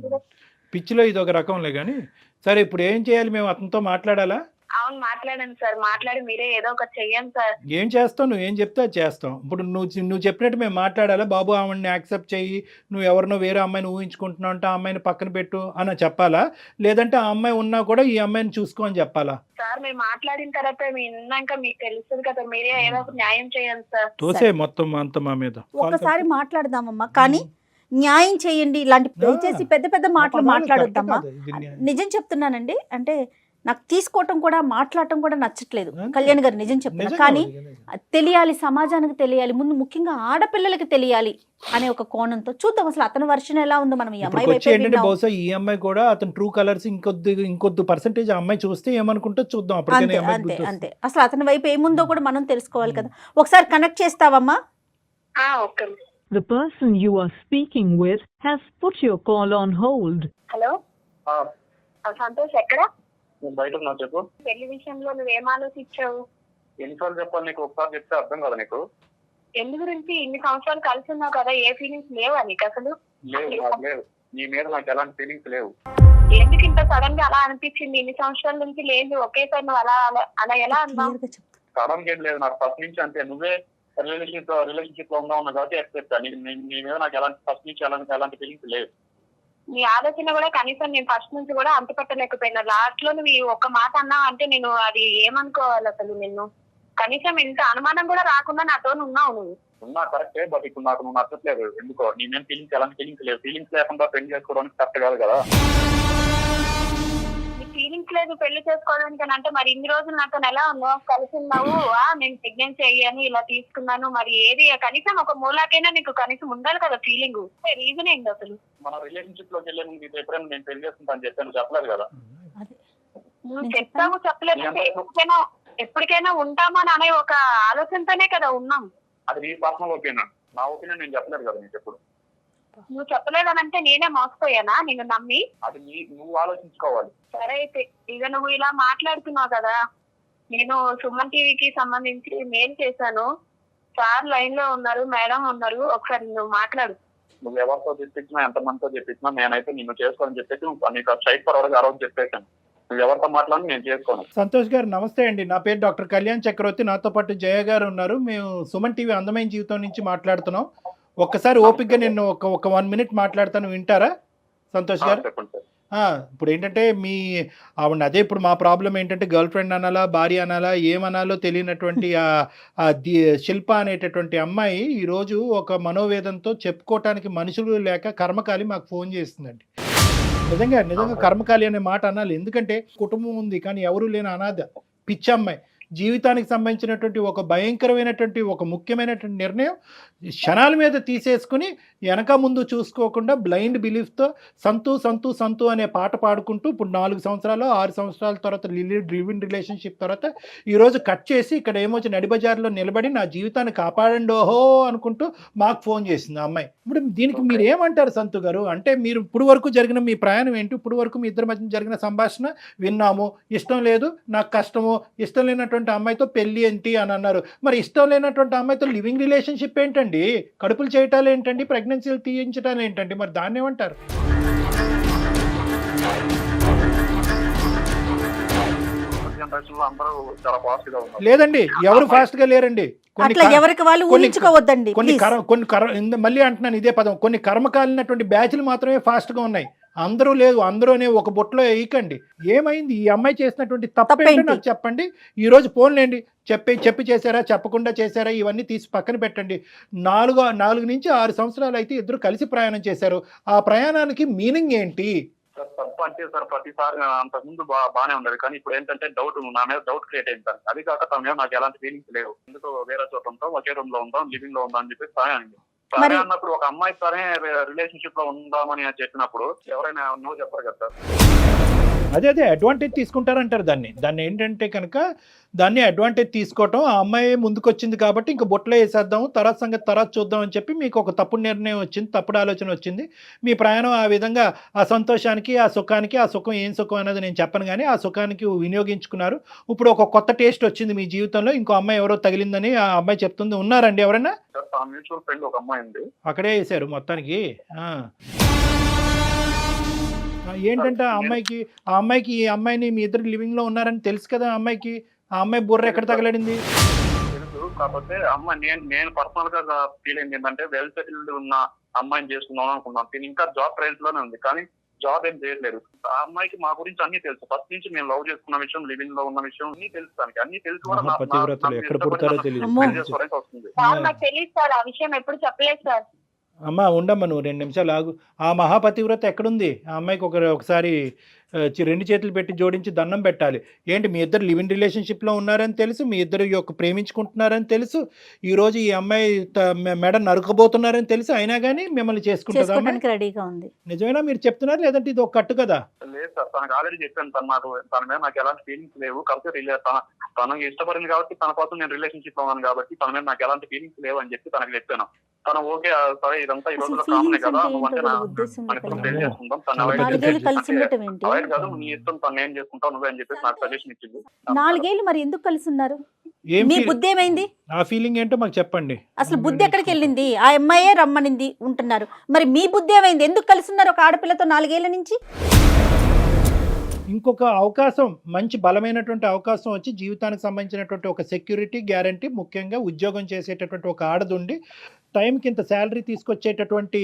పిచ్చిలో ఇది ఒక రకంలే. కానీ సరే, ఇప్పుడు ఏం చేయాలి? మేము అతనితో మాట్లాడాలా? అవును, మాట్లాడండి సార్. మాట్లాడి మీరే ఏదో ఒకటి చెయ్యండి సార్. ఏం చేస్తావు? నువ్వు ఏం చెప్తే అది చేస్తాం. ఇప్పుడు నువ్వు చెప్పినట్టు మేము మాట్లాడాలా? బాబు ఆమెని యాక్సెప్ట్ చెయ్యి, నువ్వు ఎవరినో వేరే అమ్మాయిని ఊహించుకుంటున్నావు అంటే ఆ అమ్మాయిని పక్కన పెట్టు అని చెప్పాలా? లేదంటే ఆ అమ్మాయి ఉన్నా కూడా ఈ అమ్మాయిని చూసుకో అని చెప్పాలా? సార్ మీరు మాట్లాడిన తర్వాత విన్నాక మీకు తెలుస్తుంది కదా, మీరే ఏదో ఒక న్యాయం చేయండి సార్. తోసే మొత్తం అంత మా మీద. ఒకసారి మాట్లాడదామమ్మా, కానీ న్యాయం చేయండి. ఇలాంటి దయచేసి పెద్ద పెద్ద మాటలు మాట్లాడొద్దమ్మా. నిజం చెప్తున్నానండి. అంటే నాకు తీసుకోవటం కూడా మాట్లాడటం కూడా నచ్చట్లేదు కళ్యాణ్ గారు, నిజం చెప్తున్నా. కానీ తెలియాలి, సమాజానికి తెలియాలి, ముందు ముఖ్యంగా ఆడపిల్లలకి తెలియాలి అనే ఒక కోణంతో చూద్దాం అసలు అతని వర్షన్ ఎలా ఉందో. మనం ఈ అమ్మాయి బహుశా ఈ అమ్మాయి కూడా అతను ట్రూ కలర్స్ ఇంకొద్ది పర్సెంటేజ్ అమ్మాయి చూస్తే ఏమనుకుంటో చూద్దాం. అంతే, అసలు అతని వైపు ఏముందో కూడా మనం తెలుసుకోవాలి కదా. ఒకసారి కనెక్ట్ చేస్తావమ్మా? Okay. The person you are speaking with has put your call on hold. Hello Santosh ఎక్కడ? నేను బయట ఉన్నా, చెప్పు. పెళ్లి విషయంలో నువ్వేం ఆలోచించావు? ఎన్నిసార్లు చెప్పాలి నీకు? ఒకసారి చెప్తే అర్థం కదా నీకు? ఎందు గురించి? ఇన్ని సంవత్సరాలు కలిసి ఉన్నావు కదా, ఏ ఫీలింగ్స్ లేవా నీకు అసలు? లేవు, నాకు లేవు. నీ మీద నాకు ఎలాంటి ఫీలింగ్స్ లేవు. ఎందుకు ఇంత సడన్ గా అలా అనిపించింది? ఇన్ని సంవత్సరాల నుంచి లేదు, ఒకేసారి నువ్వు అలా అలా ఎలా అన్నావు? సడన్ ఏం లేదు, నాకు ఫస్ట్ నుంచి అంతే. నువ్వే రిలేషన్షిప్ లో ఉన్నావు కాబట్టి ఎక్స్పెక్ట్. నీ మీద నాకు ఫస్ట్ నుంచి ఎలాంటి ఫీలింగ్స్ లేవు. నీ ఆలోచన కూడా కనీసం నేను ఫస్ట్ నుంచి కూడా అంత పెట్టలేకపోయినా, లాస్ట్ లో నువ్వు ఈ ఒక్క మాట అన్నావు అంటే నేను అది ఏమనుకోవాలి అసలు? నిన్ను కనీసం ఇంత అనుమానం కూడా రాకుండా నాతో ఉన్నావు నువ్వు. ఉన్నా కరెక్టే, బట్ ఇప్పుడు నాకు నువ్వు నచ్చట్లేదు. ఎందుకో నీ మీద ఫీలింగ్స్ ఎలాంటి ఫీలింగ్స్ లేవు. ఫీలింగ్స్ లేకుండా పెళ్లి చేసుకోవడానికి కరెక్ట్ కాదు కదా. నీ ఫీలింగ్స్ లేదు పెళ్లి చేసుకోవడానికి అంటే మరి ఇన్ని రోజులు నాతో ఎలా ఉన్నావు? కలిసి ఉన్నావు, నేను ప్రెగ్నెన్సీ అయ్యాను, ఇలా తీసుకున్నాను, మరి ఏది కనీసం ఒక మూలాకైనా నీకు కనీసం ఉండాలి కదా ఫీలింగ్. రీజన్ ఏంటి అసలు? మన రిలేషన్షిప్ లోకి వెళ్ళే ముందు ఎప్పుడైనా నేను పెళ్లి చేసుకుంటాను చెప్పాను, చెప్పలేదు కదా. నువ్వు చెప్తావు చెప్పలేదు. ఎప్పటికైనా ఉంటామని అనే ఒక ఆలోచనతోనే కదా ఉన్నాం. అది నీ పర్సనల్ ఒపీనియన్, నా ఒపీనియన్ నేను చెప్పలేదు కదా నీకు ఎప్పుడు. నువ్వు చెప్పలేదనంటే నేనే మోసపోయానా నిన్ను నమ్మి? అది నువ్వు ఆలోచించుకోవాలి. సరే అయితే ఇక నువ్వు ఇలా మాట్లాడుతున్నావు కదా, నేను సుమన్ టీవీకి సంబంధించి మెయిల్ చేశాను, సార్ లైన్ లో ఉన్నారు, మేడం ఉన్నారు, ఒకసారి నువ్వు మాట్లాడు. నువ్వు ఎవరితో చెప్పించినా, ఎంతమందితో చెప్పించినా నేనైతే నిన్ను చేసుకోవాలని చెప్పేసి నీకు స్ట్రైట్ ఫార్వర్డ్ ఆ రోజు చెప్పేశాను. నువ్వు ఎవరితో మాట్లాడి నేను చేసుకోను. సంతోష్ గారు నమస్తే అండి. నా పేరు డాక్టర్ కళ్యాణ్ చక్రవర్తి. నాతో పాటు జయ గారు ఉన్నారు. మేము సుమన్ టీవీ అందమైన జీవితం నుంచి మాట్లాడుతున్నాం. ఒక్కసారి ఓపిక్గా నేను ఒక 1 minute మాట్లాడతాను, వింటారా సంతోష్ గారు? చెప్పండి సార్. ఇప్పుడు ఏంటంటే ఆవిడ అదే ఇప్పుడు మా ప్రాబ్లం ఏంటంటే గర్ల్ ఫ్రెండ్ అనాలా, భార్య అనాలా, ఏమనాలో తెలియనటువంటి శిల్ప అనేటటువంటి అమ్మాయి ఈరోజు ఒక మనోవేదంతో చెప్పుకోవటానికి మనుషులు లేక కర్మకాలి మాకు ఫోన్ చేస్తుందండి. నిజంగా కర్మకాలి అనే మాట అనాలి. ఎందుకంటే కుటుంబం ఉంది కానీ ఎవరూ లేని అనాథ పిచ్చమ్మాయి. జీవితానికి సంబంధించినటువంటి ఒక భయంకరమైనటువంటి ఒక ముఖ్యమైనటువంటి నిర్ణయం క్షణాల మీద తీసేసుకుని వెనక ముందు చూసుకోకుండా బ్లైండ్ బిలీఫ్తో సంతు సంతు సంతు అనే పాట పాడుకుంటూ ఇప్పుడు 4 సంవత్సరాలు 6 సంవత్సరాల తర్వాత లివ్-ఇన్ రిలేషన్షిప్ తర్వాత ఈరోజు కట్ చేసి ఇక్కడ ఏమొచ్చి నడిబజార్లో నిలబడి నా జీవితాన్ని కాపాడండి ఓహో అనుకుంటూ మాకు ఫోన్ చేసింది ఆ అమ్మాయి. ఇప్పుడు దీనికి మీరు ఏమంటారు సంతు గారు? అంటే మీరు ఇప్పుడు వరకు జరిగిన మీ ప్రయాణం ఏంటి? ఇప్పుడు వరకు మీ ఇద్దరి మధ్య జరిగిన సంభాషణ విన్నాము. ఇష్టం లేదు, నాకు కష్టము, ఇష్టం లేనటువంటి అమ్మాయితో పెళ్లి ఏంటి అని అన్నారు. మరి ఇష్టం లేనటువంటి అమ్మాయితో లివింగ్ రిలేషన్షిప్ ఏంటండి? కడుపులు చేయటాలు ఏంటండి? ప్రెగ్నెన్సీలు తీయించటాలు ఏంటండి? మరి దాన్ని ఏమంటారు? లేదండి, ఎవరు ఫాస్ట్ గా లేరండి. ఎవరికి వాళ్ళు ఊహించుకోవద్దండి. మళ్ళీ అంటున్నాను ఇదే పదం, కొన్ని కర్మకాలినటువంటి బ్యాచ్లు మాత్రమే ఫాస్ట్ గా ఉన్నాయి. అందరూ లేదు, అందరూనే ఒక బొట్లో వేయకండి. ఏమైంది? ఈ అమ్మాయి చేసినటువంటి తప్పేంటో నాకు చెప్పండి. ఈ రోజు ఫోన్లేండి, చెప్పి చేశారా, చెప్పకుండా చేశారా, ఇవన్నీ తీసి పక్కన పెట్టండి. 4 నుంచి 6 సంవత్సరాలు అయితే ఇద్దరు కలిసి ప్రయాణం చేశారు. ఆ ప్రయాణానికి మీనింగ్ ఏంటి? సార్ తప్పు అంటే సార్ ప్రతిసారి అంతకుముందు బాగానే ఉండదు, కానీ ఇప్పుడు ఏంటంటే నా మీద డౌట్ క్రియేట్ అయింది సార్. అది కాక తన మీద నాకు ఎలాంటి ఫీలింగ్స్ లేవు. ఎందుకు వేరే చోట ఉంటాం, ఒకే రూమ్ లో ఉంటాం, లివింగ్ లో ఉంటాం అని చెప్పి సరే అండి. సరే అన్నప్పుడు ఒక అమ్మాయి సరే రిలేషన్షిప్ లో ఉందామని చెప్పినప్పుడు ఎవరైనా నో చెప్పరు కదా సార్. అదే అడ్వాంటేజ్ తీసుకుంటారంటారు దాన్ని ఏంటంటే కనుక దాన్ని అడ్వాంటేజ్ తీసుకోవటం. ఆ అమ్మాయి ముందుకు వచ్చింది కాబట్టి ఇంక బొట్లో వేసేద్దాం, తర్వాత సంగతి తర్వాత చూద్దాం అని చెప్పి మీకు ఒక తప్పుడు నిర్ణయం వచ్చింది, తప్పుడు ఆలోచన వచ్చింది. మీ ప్రయాణం ఆ విధంగా ఆ సంతోషానికి, ఆ సుఖానికి, ఆ సుఖం ఏం సుఖం అనేది నేను చెప్పను కానీ ఆ సుఖానికి వినియోగించుకున్నారు. ఇప్పుడు ఒక కొత్త టేస్ట్ వచ్చింది మీ జీవితంలో. ఇంకో అమ్మాయి ఎవరో తగిలిందని ఆ అమ్మాయి చెప్తుంది. ఉన్నారండి ఎవరైనా? మ్యూచువల్ ఫ్రెండ్ ఒక అమ్మాయి ఉంది, అక్కడే వేసారు మొత్తానికి. ఏంటంటే ఆ అమ్మాయికి ఈ అమ్మాయిని మీ ఇద్దరు లివింగ్ లో ఉన్నారని తెలుసు కదా అమ్మాయికి. ఆ అమ్మాయి బుర్ర ఎక్కడ తగలడింది? తెలుసు, కాకపోతే అమ్మాయి నేను పర్సనల్ గా ఫీల్ అయింది ఏంటంటే వెల్ సెటిల్డ్ ఉన్న అమ్మాయిని చేసుకుందాం అనుకున్నాను. నేను ఇంకా జాబ్ ట్రయల్స్ లోనే ఉంది, కానీ జాబ్ ఏం చేయట్లేదు. ఆ అమ్మాయికి మా గురించి అన్ని తెలుసు. ఫస్ట్ నుంచి మేము లవ్ చేసుకున్న విషయం, లివింగ్ లో ఉన్న విషయం అన్ని తెలుసు. దానికి అన్ని తెలుసు కూడా ఎక్కడ పుడతారో తెలియదు. వస్తుంది. నాకు తెలియదు సార్, ఆ విషయం ఎప్పుడు చెప్పలేదు సార్. అమ్మా ఉండమ్మా, నువ్వు 2 నిమిషాలు ఆగు. ఆ మహాపతివ్రత ఎక్కడుంది? ఆ అమ్మాయికి ఒకసారి 2 చేతులు పెట్టి జోడించి దండం పెట్టాలి. ఏంటి మీ ఇద్దరు లివ్ ఇన్ రిలేషన్షిప్లో ఉన్నారని తెలుసు, మీ ఇద్దరు ప్రేమించుకుంటున్నారని తెలుసు, ఈరోజు ఈ అమ్మాయి మెడ నరుకబోతున్నారని తెలుసు, అయినా కానీ మిమ్మల్ని చేసుకుంటుందా? రెడీగా ఉంది. నిజమేనా మీరు చెప్తున్నారు, లేదంటే ఇది ఒక కట్టు కదా? లేదు సార్, తనకు ఆల్రెడీ చెప్పాను. తన మీద నాకు ఎలాంటి ఫీలింగ్స్ లేవు. కాబట్టి తనకు ఇష్టపడింది కాబట్టి, తన కోసం నేను రిలేషన్షిప్ లో ఉన్నాను కాబట్టి తన మీద నాకు ఎలాంటి ఫీలింగ్స్ లేవు అని చెప్పి తనకు చెప్పాను. తను ఓకే సరే ఇదంతా ఈ రోజుల్లో కామనే కదా, నువ్వు అంటే పెళ్లి చేసుకుందాం, తను రైట్ కాదు, నీ ఇష్టం, తను ఏం చేసుకుంటావు నువ్వే అని చెప్పేసి నాకు సజెషన్ ఇచ్చింది. 4 ఏళ్ళు మరి ఎందుకు కలిసి ఉన్నారు? ఏం మీ బుద్ధి ఏమైంది? ఆ ఫీలింగ్ ఏంటో మాకు చెప్పండి. అసలు బుద్ధి ఎక్కడికి వెళ్ళింది? ఆ అమ్మాయే రమ్మనింది ఉంటున్నారు, మరి మీ బుద్ధి ఏమైంది? ఎందుకు కలిసి ఉన్నారు ఒక ఆడపిల్లతో 4 ఏళ్ల నుంచి? ఇంకొక అవకాశం, మంచి బలమైనటువంటి అవకాశం వచ్చి జీవితానికి సంబంధించినటువంటి ఒక సెక్యూరిటీ గ్యారంటీ, ముఖ్యంగా ఉద్యోగం చేసేటటువంటి ఒక ఆడది ఉండి టైంకి ఇంత శాలరీ తీసుకొచ్చేటటువంటి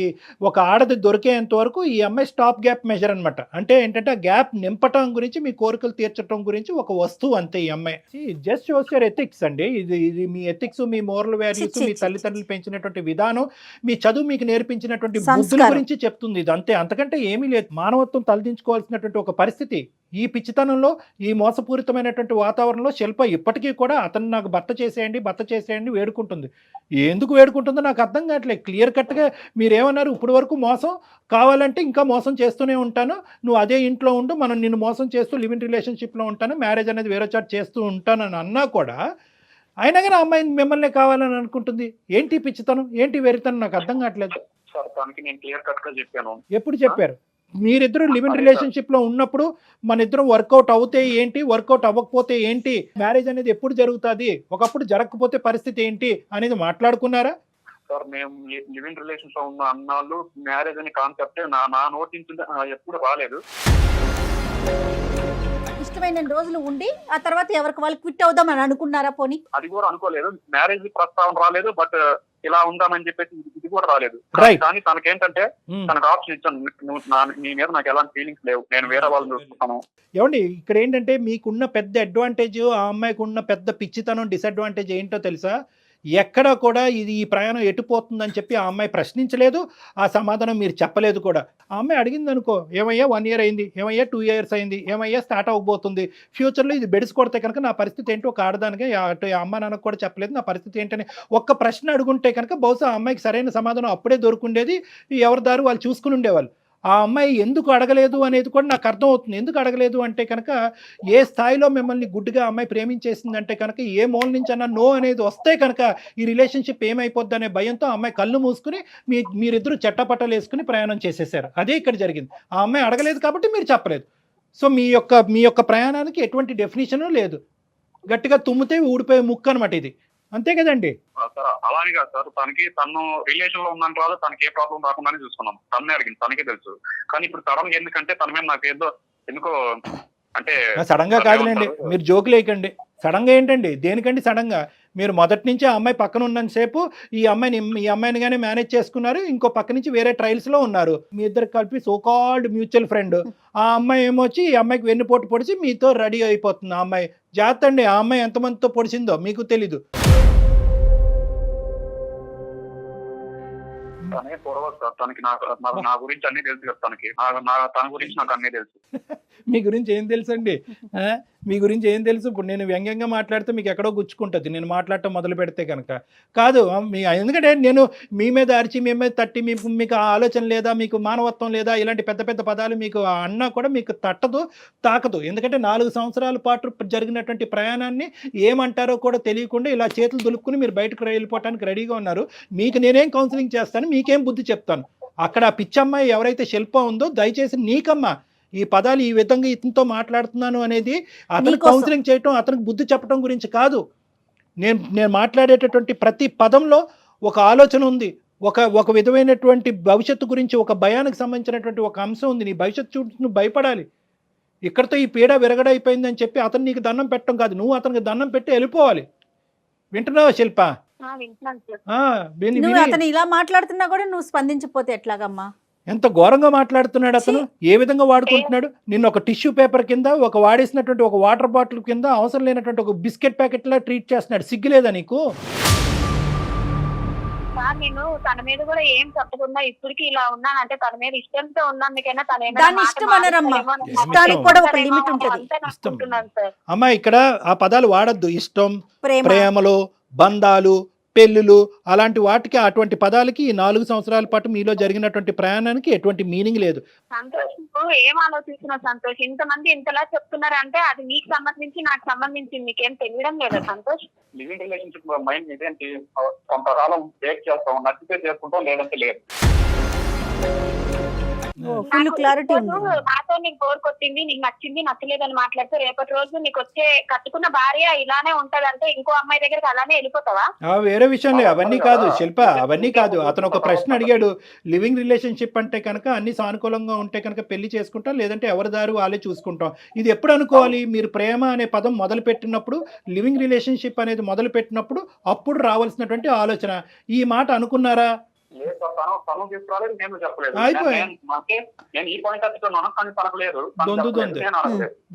ఒక ఆడది దొరికేంత వరకు ఈ అమ్మాయి స్టాప్ గ్యాప్ మెజర్ అనమాట. అంటే ఏంటంటే ఆ గ్యాప్ నింపటం గురించి, మీ కోరికలు తీర్చడం గురించి ఒక వస్తువు అంతే ఈ అమ్మాయి. జస్ట్ షోస్ యువర్ ఎథిక్స్ అండి. ఇది మీ ఎథిక్స్, మీ మోరల్ వాల్యూస్, మీ తల్లిదండ్రులు పెంచినటువంటి విధానం, మీ చదువు మీకు నేర్పించినటువంటి బుద్ధుల గురించి చెప్తుంది ఇది అంతే, అంతకంటే ఏమీ లేదు. మానవత్వం తలదించుకోవాల్సినటువంటి ఒక పరిస్థితి. ఈ పిచ్చితనంలో, ఈ మోసపూరితమైనటువంటి వాతావరణంలో శిల్ప ఇప్పటికీ కూడా అతను నాకు భర్త చేసేయండి వేడుకుంటుంది. ఎందుకు వేడుకుంటుందో నాకు అర్థం కావట్లేదు. క్లియర్ కట్గా మీరేమన్నారు, ఇప్పటి వరకు మోసం, కావాలంటే ఇంకా మోసం చేస్తూనే ఉంటాను, నువ్వు అదే ఇంట్లో ఉండు, మనం నిన్ను మోసం చేస్తూ లివ్ ఇన్ రిలేషన్షిప్లో ఉంటాను, మ్యారేజ్ అనేది వేరే చాట్ చేస్తూ ఉంటానని అన్నా కూడా అయినా కానీ అమ్మాయిని మిమ్మల్ని కావాలని అనుకుంటుంది. ఏంటి పిచ్చితనం, ఏంటి వెరితనం, నాకు అర్థం కావట్లేదు. సార్ తనకి నేను క్లియర్ కట్ గా చెప్పాను. ఎప్పుడు చెప్పారు? మీరిద్దరు లివ్ ఇన్ రిలేషన్షిప్ లో ఉన్నప్పుడు మన ఇద్దరం వర్కౌట్ అవుతే ఏంటి, వర్కౌట్ అవ్వకపోతే ఏంటి, మ్యారేజ్ అనేది ఎప్పుడు జరుగుతుంది, ఒకప్పుడు జరగకపోతే పరిస్థితి ఏంటి అనేది మాట్లాడుకున్నారా? సార్ మేము లివ్ ఇన్ రిలేషన్స్ లో ఉన్న అన్నాళ్ళు మ్యారేజ్ అనే కాన్సెప్ట్ నా నోటి నుంచి ఎప్పుడు రాలేదు. ఇష్టమైన రోజులు ఉండి ఆ తర్వాత ఎవరికి వాళ్ళు క్విట్ అవుదాం అని అనుకున్నారా? పోనీ అది కూడా అనుకోలేదు. మ్యారేజ్ ప్రస్తావన రాలేదు, బట్ ఇలా ఉందామని చెప్పేసి ఇది కూడా రాలేదు. Right. కానీ తనకేంటంటే తనకు ఆప్షన్ ఇచ్చాను, నువ్వు నీ మీద నాకు ఎలాంటి ఫీలింగ్స్ లేవు, నేను వేరే వాళ్ళని చూస్తున్నాను. ఏమండి, ఇక్కడ ఏంటంటే మీకున్న పెద్ద అడ్వాంటేజ్, ఆ అమ్మాయికి ఉన్న పెద్ద పిచ్చితనం, డిసడ్వాంటేజ్ ఏంటో తెలుసా? ఎక్కడా కూడా ఈ ప్రయాణం ఎటుపోతుందని చెప్పి ఆ అమ్మాయి ప్రశ్నించలేదు, ఆ సమాధానం మీరు చెప్పలేదు కూడా. ఆ అమ్మాయి అడిగింది అనుకో, ఏమయ్యా 1 year అయింది, ఏమయ్యా 2 years అయింది, ఏమయ్యా స్టార్ట్ అవ్వబోతుంది, ఫ్యూచర్లో ఇది బెడిసి కొడితే కనుక నా పరిస్థితి ఏంటో ఒక ఆడదానికి అటు అమ్మ నాన్నకు కూడా చెప్పలేదు నా పరిస్థితి ఏంటని ఒక్క ప్రశ్న అడుగుంటే కనుక బహుశా ఆ అమ్మాయికి సరైన సమాధానం అప్పుడే దొరుకుండేది, ఎవరి దారి వాళ్ళు చూసుకుని ఉండేవాళ్ళు. ఆ అమ్మాయి ఎందుకు అడగలేదు అనేది కూడా నాకు అర్థం అవుతుంది. ఎందుకు అడగలేదు అంటే కనుక, ఏ స్థాయిలో మిమ్మల్ని గుడ్డిగా అమ్మాయి ప్రేమించేసిందంటే కనుక, ఏ మూల నుంచి అన్నా నో అనేది వస్తే కనుక ఈ రిలేషన్షిప్ ఏమైపోద్ది అనే భయంతో ఆ అమ్మాయి కళ్ళు మూసుకుని మీరిద్దరూ చెట్టపట్టలు వేసుకుని ప్రయాణం చేసేసారు. అదే ఇక్కడ జరిగింది. ఆ అమ్మాయి అడగలేదు కాబట్టి మీరు చెప్పలేదు. సో మీ యొక్క ప్రయాణానికి ఎటువంటి డెఫినేషను లేదు. గట్టిగా తుమ్మితే ఊడిపోయే ముక్క అనమాట ఇది, అంతే కదండి? సార్ అలానే కాదు సార్, తను రిలేషన్ లో ఉందని రాదు, తనకి ఏ ప్రాబ్లం రాకుండానే చూసుకున్నాం. తన్నే అడిగింది, తనకే తెలుసు. కానీ ఇప్పుడు సడన్ గా ఎందుకంటే తన మీద నాకు ఎందుకో అంటే సడన్ గా కాదులేండి, మీరు జోకులు వేయకండి. సడన్ గా ఏంటండి, దేనికండి సడన్ గా? మీరు మొదటి నుంచి ఆ అమ్మాయి పక్కన ఉన్నంతసేపు ఈ అమ్మాయిని కానీ మేనేజ్ చేసుకున్నారు, ఇంకో పక్క నుంచి వేరే ట్రయల్స్ లో ఉన్నారు. మీ ఇద్దరు కలిపి సోకాల్డ్ మ్యూచువల్ ఫ్రెండ్. ఆ అమ్మాయి ఏమొచ్చి ఈ అమ్మాయికి వెన్నుపోటు పొడిచి మీతో రెడీ అయిపోతుంది. ఆ అమ్మాయి జాగ్రత్త అండి, ఆ అమ్మాయి ఎంతమందితో పొడిచిందో మీకు తెలీదు. తనే పొడవదు సార్, తనకి నా గురించి అన్ని తెలుసు కదా, తన గురించి నాకు అన్నీ తెలుసు. మీ గురించి ఏం తెలుసు అండి? మీ గురించి ఏం తెలుసు? ఇప్పుడు నేను వ్యంగ్యంగా మాట్లాడితే మీకు ఎక్కడో గుచ్చుకుంటుంది నేను మాట్లాడటం మొదలు పెడితే కనుక. కాదు, ఎందుకంటే నేను మీ మీద అరిచి, మీ మీద తట్టి, మీకు ఆలోచన లేదా, మీకు మానవత్వం లేదా, ఇలాంటి పెద్ద పెద్ద పదాలు మీకు అన్నా కూడా మీకు తట్టదు, తాకదు. ఎందుకంటే 4 సంవత్సరాల పాటు జరిగినటువంటి ప్రయాణాన్ని ఏమంటారో కూడా తెలియకుండా ఇలా చేతులు దులుపుకుని మీరు బయటకు వెళ్ళిపోవడానికి రెడీగా ఉన్నారు. మీకు నేనేం కౌన్సిలింగ్ చేస్తాను, మీకేం బుద్ధి చెప్తాను. అక్కడ ఆ పిచ్చమ్మాయి ఎవరైతే శిల్ప ఉందో, దయచేసి నీకమ్మా ఈ పదాలు ఈ విధంగా ఇతనితో మాట్లాడుతున్నాను అనేది అతనికి కౌన్సిలింగ్ చేయటం, అతనికి బుద్ధి చెప్పడం గురించి కాదు. నేను మాట్లాడేటటువంటి ప్రతి పదంలో ఒక ఆలోచన ఉంది, ఒక విధమైనటువంటి భవిష్యత్తు గురించి, ఒక భయానికి సంబంధించినటువంటి ఒక అంశం ఉంది. నీ భవిష్యత్తు చూసి నువ్వు భయపడాలి. ఇక్కడితో ఈ పీడ విరగడైపోయిందని చెప్పి అతను నీకు దండం పెట్టడం కాదు, నువ్వు అతనికి దండం పెట్టి వెళ్ళిపోవాలి. వింటున్నావా శిల్ప? నువ్వు అతను ఇలా మాట్లాడుతున్నా కూడా నువ్వు స్పందించకపోతే ఎట్లాగమ్మా? ఎంత ఘోరంగా మాట్లాడుతున్నాడు అతను, ఏ విధంగా వాడుకుంటున్నాడు నిన్ను. ఒక టిష్యూ పేపర్ కింద, ఒక వాడేసినటువంటి ఒక వాటర్ బాటిల్ కింద, అవసరం లేనటువంటి ఒక బిస్కెట్ ప్యాకెట్ లా ట్రీట్ చేస్తున్నాడు. సిగ్గులేదా నీకు? నేను తన మీద కూడా ఏం చెప్పకుండా ఇప్పటికి ఇలా ఉన్నాను అంటే తన మీద ఇష్టంతో ఉన్నందుకైనా దాని ఇష్టం అనరమ్మా, ఇష్టానికి కూడా ఒక లిమిట్ ఉంటుంది. అమ్మా ఇక్కడ ఆ పదాలు వాడద్దు. ఇష్టం, ప్రేమలు, బంధాలు, పెళ్ళిళ్ళు, అలాంటి వాటికి, అటువంటి పదాలకి ఈ 4 సంవత్సరాల పాటు మీలో జరిగినటువంటి ప్రయాణానికి ఎటువంటి మీనింగ్ లేదు. సంతోష్, ఏం ఆలోచిస్తున్నావు సంతోష్? ఇంతమంది ఇంతలా చెప్తున్నారంటే అది నీకు సంబంధించి నాకు సంబంధించి మీకేం తెలియడం లేదా సంతోష్? లివింగ్ రిలేషన్షిప్ మైండ్ ఇదేంటి, కొంతకాలం బ్రేక్ చేస్తాం, నచ్చితే చేసుకుంటాం, లేదంటే లేదు. ఫుల్ క్లారిటీ ఉంది. నాతో నీకు బోర్ కొట్టింది, నీకు నచ్చింది నచ్చలేదని మాట్లాడితే రేపటి రోజు నీకు వచ్చే కట్టుకున్న భార్య ఇలానే ఉంటదంటే ఇంకో అమ్మాయి దగ్గరికి అలానే వెళ్ళిపోతావా? వేరే విషయంలో అవన్నీ కాదు శిల్ప, అవన్నీ కాదు. అతను ఒక ప్రశ్న అడిగాడు, లివింగ్ రిలేషన్షిప్ అంటే కనుక అన్ని సానుకూలంగా ఉంటే కనుక పెళ్లి చేసుకుంటాం, లేదంటే ఎవరి దారి వాళ్ళే చూసుకుంటాం. ఇది ఎప్పుడు అనుకోవాలి? మీరు ప్రేమ అనే పదం మొదలు పెట్టినప్పుడు, లివింగ్ రిలేషన్షిప్ అనేది మొదలు పెట్టినప్పుడు అప్పుడు రావాల్సినటువంటి ఆలోచన. ఈ మాట అనుకున్నారా? లేదు సార్, తను తీసుకురాలేదు, నేను చెప్పలేదు. అయిపోయి. నేను ఈ పాయింట్ అడుగుతున్నాను, కానీ తనకు లేదు.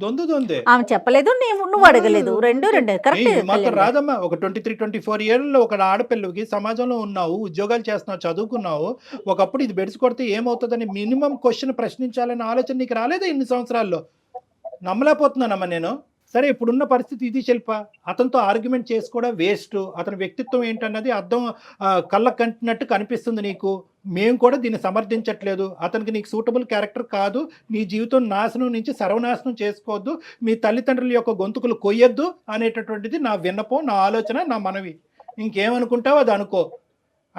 దొందే ఆమె చెప్పలేదు, నువ్వు అడగలేదు. రెండు కరెక్ట్. మాత్రం రాదమ్మా. ఒక 23-24 ఏళ్ళలో ఒక ఆడపిల్లకి సమాజంలో ఉన్నావు, ఉద్యోగాలు చేస్తున్నావు, చదువుకున్నావు. ఒకప్పుడు ఇది బెడిసి కొడితే ఏమవుతుందని మినిమం క్వశ్చన్ ప్రశ్నించాలనే ఆలోచన నీకు రాలేదా ఇన్ని సంవత్సరాల్లో? నమ్మలేకపోతున్నానమ్మా నేను. సరే, ఇప్పుడున్న పరిస్థితి ఇది శిల్ప. అతనితో ఆర్గ్యుమెంట్ చేసుకోవడం వేస్ట్. అతని వ్యక్తిత్వం ఏంటన్నది అర్థం కళ్ళకు కంటినట్టు కనిపిస్తుంది నీకు. మేము కూడా దీన్ని సమర్థించట్లేదు. అతనికి నీకు సూటబుల్ క్యారెక్టర్ కాదు. నీ జీవితం నాశనం నుంచి సర్వనాశనం చేసుకోవద్దు, మీ తల్లిదండ్రుల యొక్క గొంతుకులు కొయ్యొద్దు అనేటటువంటిది నా విన్నపం, నా ఆలోచన, నా మనవి. ఇంకేమనుకుంటావో అది అనుకో.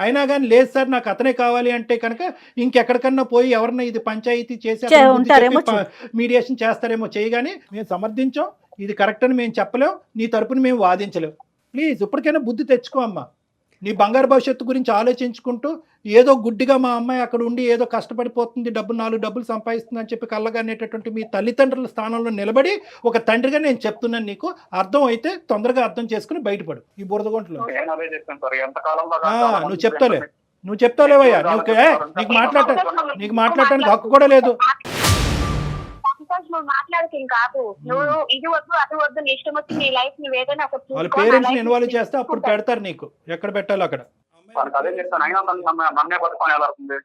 అయినా కానీ లేదు సార్ నాకు అతనే కావాలి అంటే కనుక ఇంకెక్కడికన్నా పోయి ఎవరన్నా ఇది పంచాయతీ చేసి మీడియేషన్ చేస్తారేమో చేయగానే మేము సమర్థించాం, ఇది కరెక్ట్ అని మేము చెప్పలేం, నీ తరపున మేము వాదించలేం. ప్లీజ్ ఇప్పటికైనా బుద్ధి తెచ్చుకో అమ్మా. నీ బంగారు భవిష్యత్తు గురించి ఆలోచించుకుంటూ ఏదో గుడ్డిగా మా అమ్మాయి అక్కడ ఉండి ఏదో కష్టపడిపోతుంది, 4 డబ్బులు సంపాదిస్తుంది అని చెప్పి కళ్ళగానేటటువంటి మీ తల్లిదండ్రుల స్థానంలో నిలబడి ఒక తండ్రిగా నేను చెప్తున్నాను, నీకు అర్థం అయితే తొందరగా అర్థం చేసుకుని బయటపడు ఈ బురదగుంటలో. నువ్వు చెప్తాలేవయ్యా, నీకు మాట్లాడటానికి హక్కు కూడా లేదు. నువ్వు మాట్లాడక కాదు, నువ్వు ఇది వద్దు అది వద్దు, నీ ఇష్టం వచ్చి నీ లైఫ్ నువ్వు ఏదైనా వాళ్ళ పేరెంట్స్ ని ఇన్వాల్వ్ చేస్తే అప్పుడు పెడతారు నీకు ఎక్కడ పెట్టాలో అక్కడ. అదే చెప్తాను, అయినా నన్నే పట్టుకొని ఎలా అవుతుంది?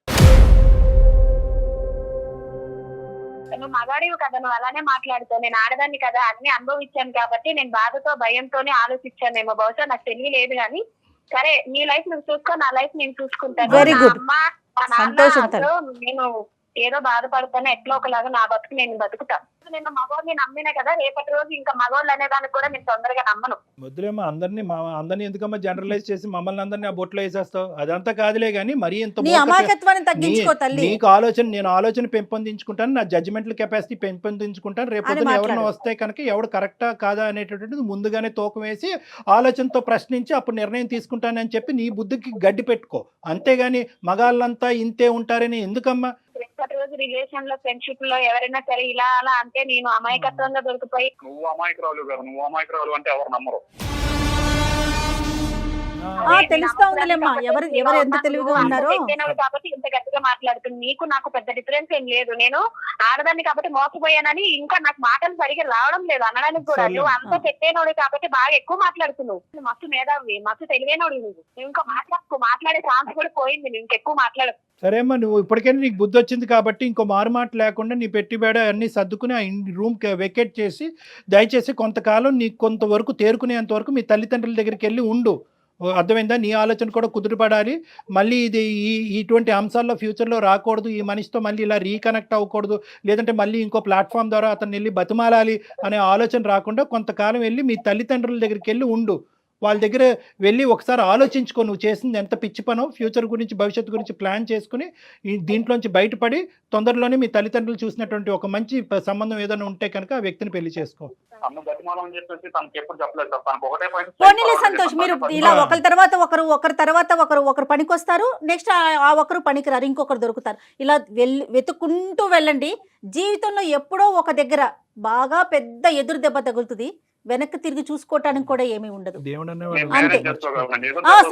నువ్వు మగాడివి కదా, నువ్వు అలానే మాట్లాడుతావు. నేను ఆడదాన్ని కదా, అన్ని అనుభవించాను కాబట్టి నేను బాధతో భయంతోనే ఆలోచించానేమో. బహుశా నాకు తెలియలేదు కానీ సరే, నీ లైఫ్ నువ్వు చూసుకో, నా లైఫ్ నేను చూసుకుంటాను. అమ్మ మా నాన్నతో నేను ఏదో బాధపడతాను, ఎట్లా ఒకలాగా నా బతుకు నేను బతుకుతాను. నేను మగవాడిని నమ్మినా కదా, రేపటి రోజు ఇంకా మగవాళ్ళు అనేదానికి కూడా నేను తొందరగా నమ్మను. వద్దులేమో అందరినీ ఎందుకమ్మా జనరలైజ్ చేసి మమ్మల్ని అందరినీ ఆ బొట్లో వేసేస్తావు? అదంతా కాదులే కానీ మరీ ఎంత నీకు ఆలోచన, నేను ఆలోచన పెంపొందించుకుంటాను, నా జడ్జిమెంటల్ కెపాసిటీ పెంపొందించుకుంటాను. రేపు ఎవరైనా వస్తే కనుక ఎవడు కరెక్టా కాదా అనేటటువంటిది ముందుగానే తూకం వేసి ఆలోచనతో ప్రశ్నించి అప్పుడు నిర్ణయం తీసుకుంటానని చెప్పి నీ బుద్ధికి గడ్డి పెట్టుకో. అంతేగాని మగాళ్ళంతా ఇంతే ఉంటారని ఎందుకమ్మా? రేపటి రోజు రిలేషన్ లో, ఫ్రెండ్షిప్ లో ఎవరైనా సరే ఇలా అలా అంటే నేను అమాయకత్వంగా దొరికిపోయి నువ్వు అమాయకురాలు అంటే ఎవరు నమ్మరు. తెలుస్తా ఉందిలేమ్మా ఎవరు ఎంత తెలివిగా ఉన్నారో. కాబట్టి ఇంత గట్టిగా మాట్లాడుతుంది. నీకు నాకు పెద్ద డిఫరెన్స్ ఏం లేదు. నేను ఆడదాన్ని కాబట్టి మోసపోయానని ఇంకా నాకు మాటలు సరిగ్గా రావడం లేదు అనడానికి కూడా. నువ్వు అంత పెట్టేనోడు కాబట్టి బాగా ఎక్కువ మాట్లాడుతున్నావు. మస్తు మేధావి, మస్తు తెలివైనోడు. నువ్వు ఇంకా మాట్లాడే ఛాన్స్ కూడా పోయింది. నువ్వు ఇంకెక్కువ మాట్లాడు. సరే అమ్మా, నువ్వు ఇప్పటికైనా నీకు బుద్ధి వచ్చింది కాబట్టి ఇంకో మారుమాట లేకుండా నీ పెట్టిబేడ అన్ని సర్దుకుని ఆ రూమ్ వెకేట్ చేసి దయచేసి కొంతకాలం నీకు కొంతవరకు తేరుకునేంత వరకు మీ తల్లిదండ్రుల దగ్గరికి వెళ్ళి ఉండు. అర్థమైందా? నీ ఆలోచన కూడా కుదురుపడాలి. మళ్ళీ ఇది ఇటువంటి అంశాల్లో ఫ్యూచర్లో రాకూడదు. ఈ మనిషితో మళ్ళీ ఇలా రీకనెక్ట్ అవ్వకూడదు, లేదంటే మళ్ళీ ఇంకో ప్లాట్ఫామ్ ద్వారా అతను వెళ్ళి బతిమాలాలి అనే ఆలోచన రాకుండా కొంతకాలం వెళ్ళి మీ తల్లిదండ్రుల దగ్గరికి వెళ్ళి ఉండు. వాళ్ళ దగ్గర వెళ్ళి ఒకసారి ఆలోచించుకో, నువ్వు చేసింది ఎంత పిచ్చి పనో, ఫ్యూచర్ గురించి భవిష్యత్తు గురించి ప్లాన్ చేసుకుని దీంట్లోంచి బయటపడి తొందరలోనే మీ తల్లిదండ్రులు చూసినటువంటి ఒక మంచి సంబంధం ఏదైనా ఉంటే కనుక ఆ వ్యక్తిని పెళ్లి చేసుకో. పోనీలే సంతోష్, మీరు ఇలా ఒకరి తర్వాత ఒకరు పనికొస్తారు, నెక్స్ట్ ఆ ఒకరు పనికిరారు, ఇంకొకరు దొరుకుతారు. ఇలా వెతుక్కుంటూ వెళ్ళండి. జీవితంలో ఎప్పుడో ఒక దగ్గర బాగా పెద్ద ఎదురు దెబ్బ తగులుతుంది, వెనక్కి తిరిగి చూసుకోవటానికి కూడా ఏమీ ఉండదు. అంతే,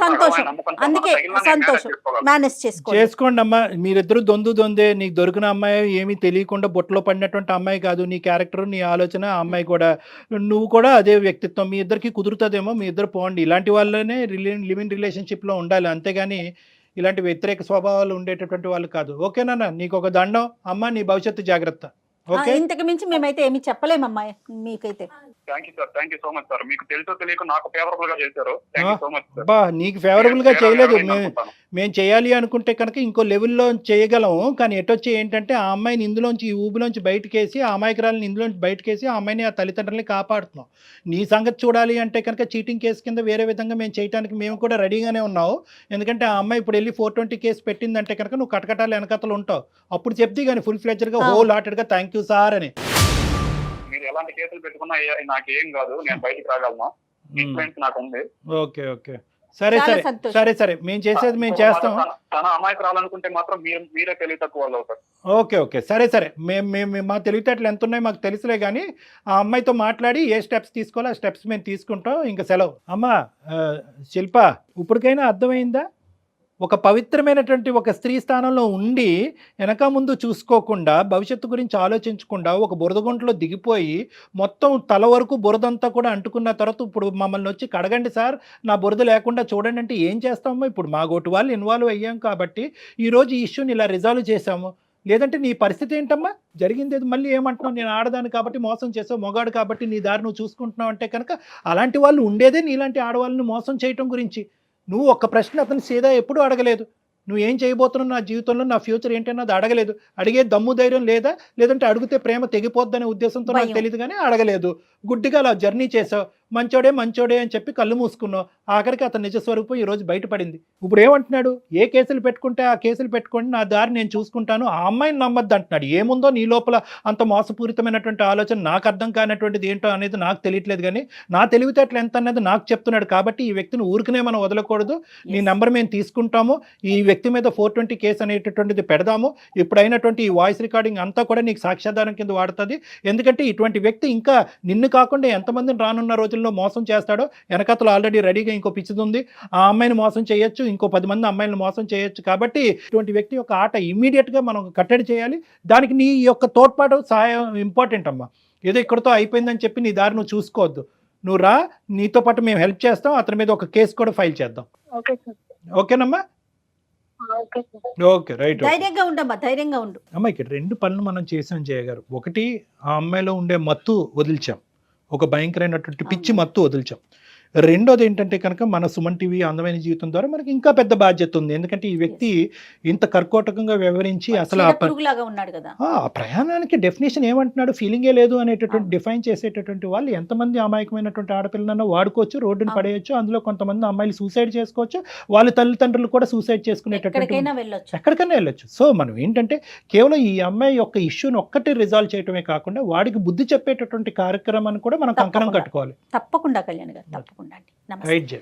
సంతోషం. అందుకే సంతోషం, మేనేజ్ చేసుకోండి అమ్మా. మీరిద్దరు దొందే. నీకు దొరికిన అమ్మాయి ఏమీ తెలియకుండా బొట్టలో పడినటువంటి అమ్మాయి కాదు. నీ క్యారెక్టర్, నీ ఆలోచన, ఆ అమ్మాయి కూడా, నువ్వు కూడా అదే వ్యక్తిత్వం. మీ ఇద్దరికి కుదురుతుందేమో, మీ ఇద్దరు పోండి. ఇలాంటి వాళ్ళనే లివింగ్ రిలేషన్షిప్లో ఉండాలి, అంతేగాని ఇలాంటి వ్యతిరేక స్వభావాలు ఉండేటటువంటి వాళ్ళు కాదు. ఓకేనా? నీకు ఒక దండం అమ్మా, నీ భవిష్యత్తు జాగ్రత్త. ఇంతకు మించి మేమైతే ఏమి చెప్పలేమమ్మా మీకైతే. Thank you so much sir. మీకు తెలుసో తెలియక నాకు ఫేవరబుల్ గా చేశారు. Thank you so much sir. అబ్బా నీకు ఫేవరబుల్ గా చేయలేదు, మేము చేయాలి అనుకుంటే కనుక ఇంకో లెవెల్లో చేయగలం. కానీ ఎటొచ్చి ఏంటంటే ఆ అమ్మాయిని ఇందులోంచి ఈ ఊబిలోంచి బయటకేసి ఆ అమాయకురాలని ఇందులోంచి బయటకేసి ఆ అమ్మాయిని ఆ తల్లిదండ్రులని కాపాడుతున్నాం. నీ సంగతి చూడాలి అంటే కనుక చీటింగ్ కేసు కింద వేరే విధంగా మేము చేయడానికి మేము కూడా రెడీగానే ఉన్నావు. ఎందుకంటే ఆ అమ్మాయి ఇప్పుడు వెళ్ళి 420 కేసు పెట్టిందంటే కనుక నువ్వు కటకటాలు వెనకతలు ఉంటావు. అప్పుడు చెప్తే కానీ ఫుల్ ఫ్లెడ్జ్డ్గా హోల్ హార్టెడ్గా థ్యాంక్ యూ సార్ అని. మీరు ఎలాంటి కేసులు పెట్టుకున్నా నాకేం కాదు, నేను బయటికి రాగలను. ఇన్ఫ్లుయెన్స్ నాకు ఉంది. ఓకే ఓకే సరే చాలా సరే సంతోషం. సరే సరే మేము చేసేది మేము చేస్తాం. తన అమ్మాయికి రావాలనుకుంటే మాత్రం మీరే తెలివి తక్కువ వాళ్ళు అవుతారు. ఓకే ఓకే సరే సరే మేము మా తెలివితేటలు ఎంత ఉన్నాయో మాకు తెలుసులే. కానీ ఆ అమ్మాయితో మాట్లాడి ఏ స్టెప్స్ తీసుకోవాలో ఆ స్టెప్స్ మేము తీసుకుంటాం. ఇంకా సెలవు. అమ్మా శిల్ప, ఇప్పటికైనా అర్థమైందా? ఒక పవిత్రమైనటువంటి ఒక స్త్రీ స్థానంలో ఉండి వెనక ముందు చూసుకోకుండా భవిష్యత్తు గురించి ఆలోచించకుండా ఒక బురదగుంటలో దిగిపోయి మొత్తం తల వరకు బురదంతా కూడా అంటుకున్న తర్వాత ఇప్పుడు మమ్మల్ని వచ్చి కడగండి సార్ నా బురద లేకుండా చూడండి అంటే ఏం చేస్తామో? ఇప్పుడు మా గోటు వాళ్ళు ఇన్వాల్వ్ అయ్యాం కాబట్టి ఈరోజు ఈ ఇష్యూని ఇలా రిజాల్వ్ చేశాము. లేదంటే నీ పరిస్థితి ఏంటమ్మా? జరిగింది మళ్ళీ ఏమంటున్నావు? నేను ఆడదాన్ని కాబట్టి మోసం చేసావు, మొగాడు కాబట్టి నీ దారి నువ్వు చూసుకుంటున్నావు అంటే కనుక అలాంటి వాళ్ళు ఉండేదే నీలాంటి ఆడవాళ్ళని మోసం చేయటం గురించి. నువ్వు ఒక్క ప్రశ్న అతను సీదా ఎప్పుడూ అడగలేదు. నువ్వు ఏం చేయబోతున్నావు నా జీవితంలో, నా ఫ్యూచర్ ఏంటన్నది అడగలేదు. అడిగే దమ్ము ధైర్యం లేదా? లేదంటే అడిగితే ప్రేమ తెగిపోద్దనే ఉద్దేశంతో నాకు తెలియదు కానీ అడగలేదు. గుడ్డిగా అలా జర్నీ చేసావు. మంచోడే అని చెప్పి కళ్ళు మూసుకున్నావు. ఆఖరికి అతని నిజస్వరూపం ఈరోజు బయటపడింది. ఇప్పుడు ఏమంటున్నాడు? ఏ కేసులు పెట్టుకుంటే ఆ కేసులు పెట్టుకోండి, నా దారి నేను చూసుకుంటాను, ఆ అమ్మాయిని నమ్మద్దు అంటున్నాడు. ఏముందో నీ లోపల అంత మోసపూరితమైనటువంటి ఆలోచన, నాకు అర్థం కానటువంటిది ఏంటో అనేది నాకు తెలియట్లేదు. కానీ నా తెలివితేటలు ఎంత అనేది నాకు చెప్తున్నాడు. కాబట్టి ఈ వ్యక్తిని ఊరికనే మనం వదలకూడదు. నీ నెంబర్ మేము తీసుకుంటాము. ఈ వ్యక్తి మీద 420 కేసు అనేటటువంటిది పెడదాము. ఇప్పుడైనటువంటి ఈ వాయిస్ రికార్డింగ్ అంతా కూడా నీకు సాక్ష్యాధారం కింద వాడుతుంది. ఎందుకంటే ఇటువంటి వ్యక్తి ఇంకా నిన్ను కాకుండా ఎంతమందిని రానున్న రోజుల్లో మోసం చేస్తాడో వెనకతలు ఆల్రెడీ రెడీగా ఇంకో పిచ్చిది ఉంది. ఆ అమ్మాయిని మోసం చేయొచ్చు, ఇంకో 10 మంది అమ్మాయిలను మోసం చేయొచ్చు. కాబట్టి ఇటువంటి వ్యక్తి యొక్క ఆట ఇమ్మీడియట్గా మనం కట్టడి చేయాలి. దానికి నీ యొక్క తోడ్పాటు సహాయం ఇంపార్టెంట్ అమ్మా. ఏదో ఇక్కడితో అయిపోయిందని చెప్పి నీ దారి నువ్వు చూసుకోవద్దు. నువ్వు రా, నీతో పాటు మేము హెల్ప్ చేస్తాం. అతని మీద ఒక కేసు కూడా ఫైల్ చేద్దాం. Okay sir. ఓకేనమ్మా? Okay sir. Okay right. ధైర్యంగా ఉండమ్మా, ధైర్యంగా ఉండు. అమ్మ ఇక్కడ 2 పనులు మనం చేసాం జయ గారు. ఒకటి, ఆ అమ్మాయిలో ఉండే మత్తు వదిల్చాం, ఒక భయంకరమైనటువంటి పిచ్చి మత్తు వదిల్చాం. రెండోది ఏంటంటే కనుక మన సుమన్ టీవీ అందమైన జీవితం ద్వారా మనకి ఇంకా పెద్ద బాధ్యత ఉంది. ఎందుకంటే ఈ వ్యక్తి ఇంత కర్కోటకంగా వ్యవహరించి అసలు పురుగులాగా ఉన్నాడు కదా. ఆ ప్రయాణానికి డెఫినేషన్ ఏమంటున్నాడు? ఫీలింగే లేదు అనేటటువంటి డిఫైన్ చేసేటటువంటి వాళ్ళు ఎంతమంది అమాయకమైనటువంటి ఆడపిల్లలను వాడుకోవచ్చు, రోడ్డును పడేయచ్చు. అందులో కొంతమంది అమ్మాయిలు సూసైడ్ చేసుకోవచ్చు, వాళ్ళ తల్లిదండ్రులు కూడా సూసైడ్ చేసుకునేటటువంటి ఎక్కడికైనా వెళ్ళొచ్చు. సో మనం ఏంటంటే కేవలం ఈ అమ్మాయి యొక్క ఇష్యూని ఒక్కటి రిజాల్వ్ చేయటమే కాకుండా వాడికి బుద్ధి చెప్పేటటువంటి కార్యక్రమాన్ని కూడా మనం కంకణం కట్టుకోవాలి. తప్పకుండా కళ్యాణ్ గారు, తప్పకుండా. రైట్ జై.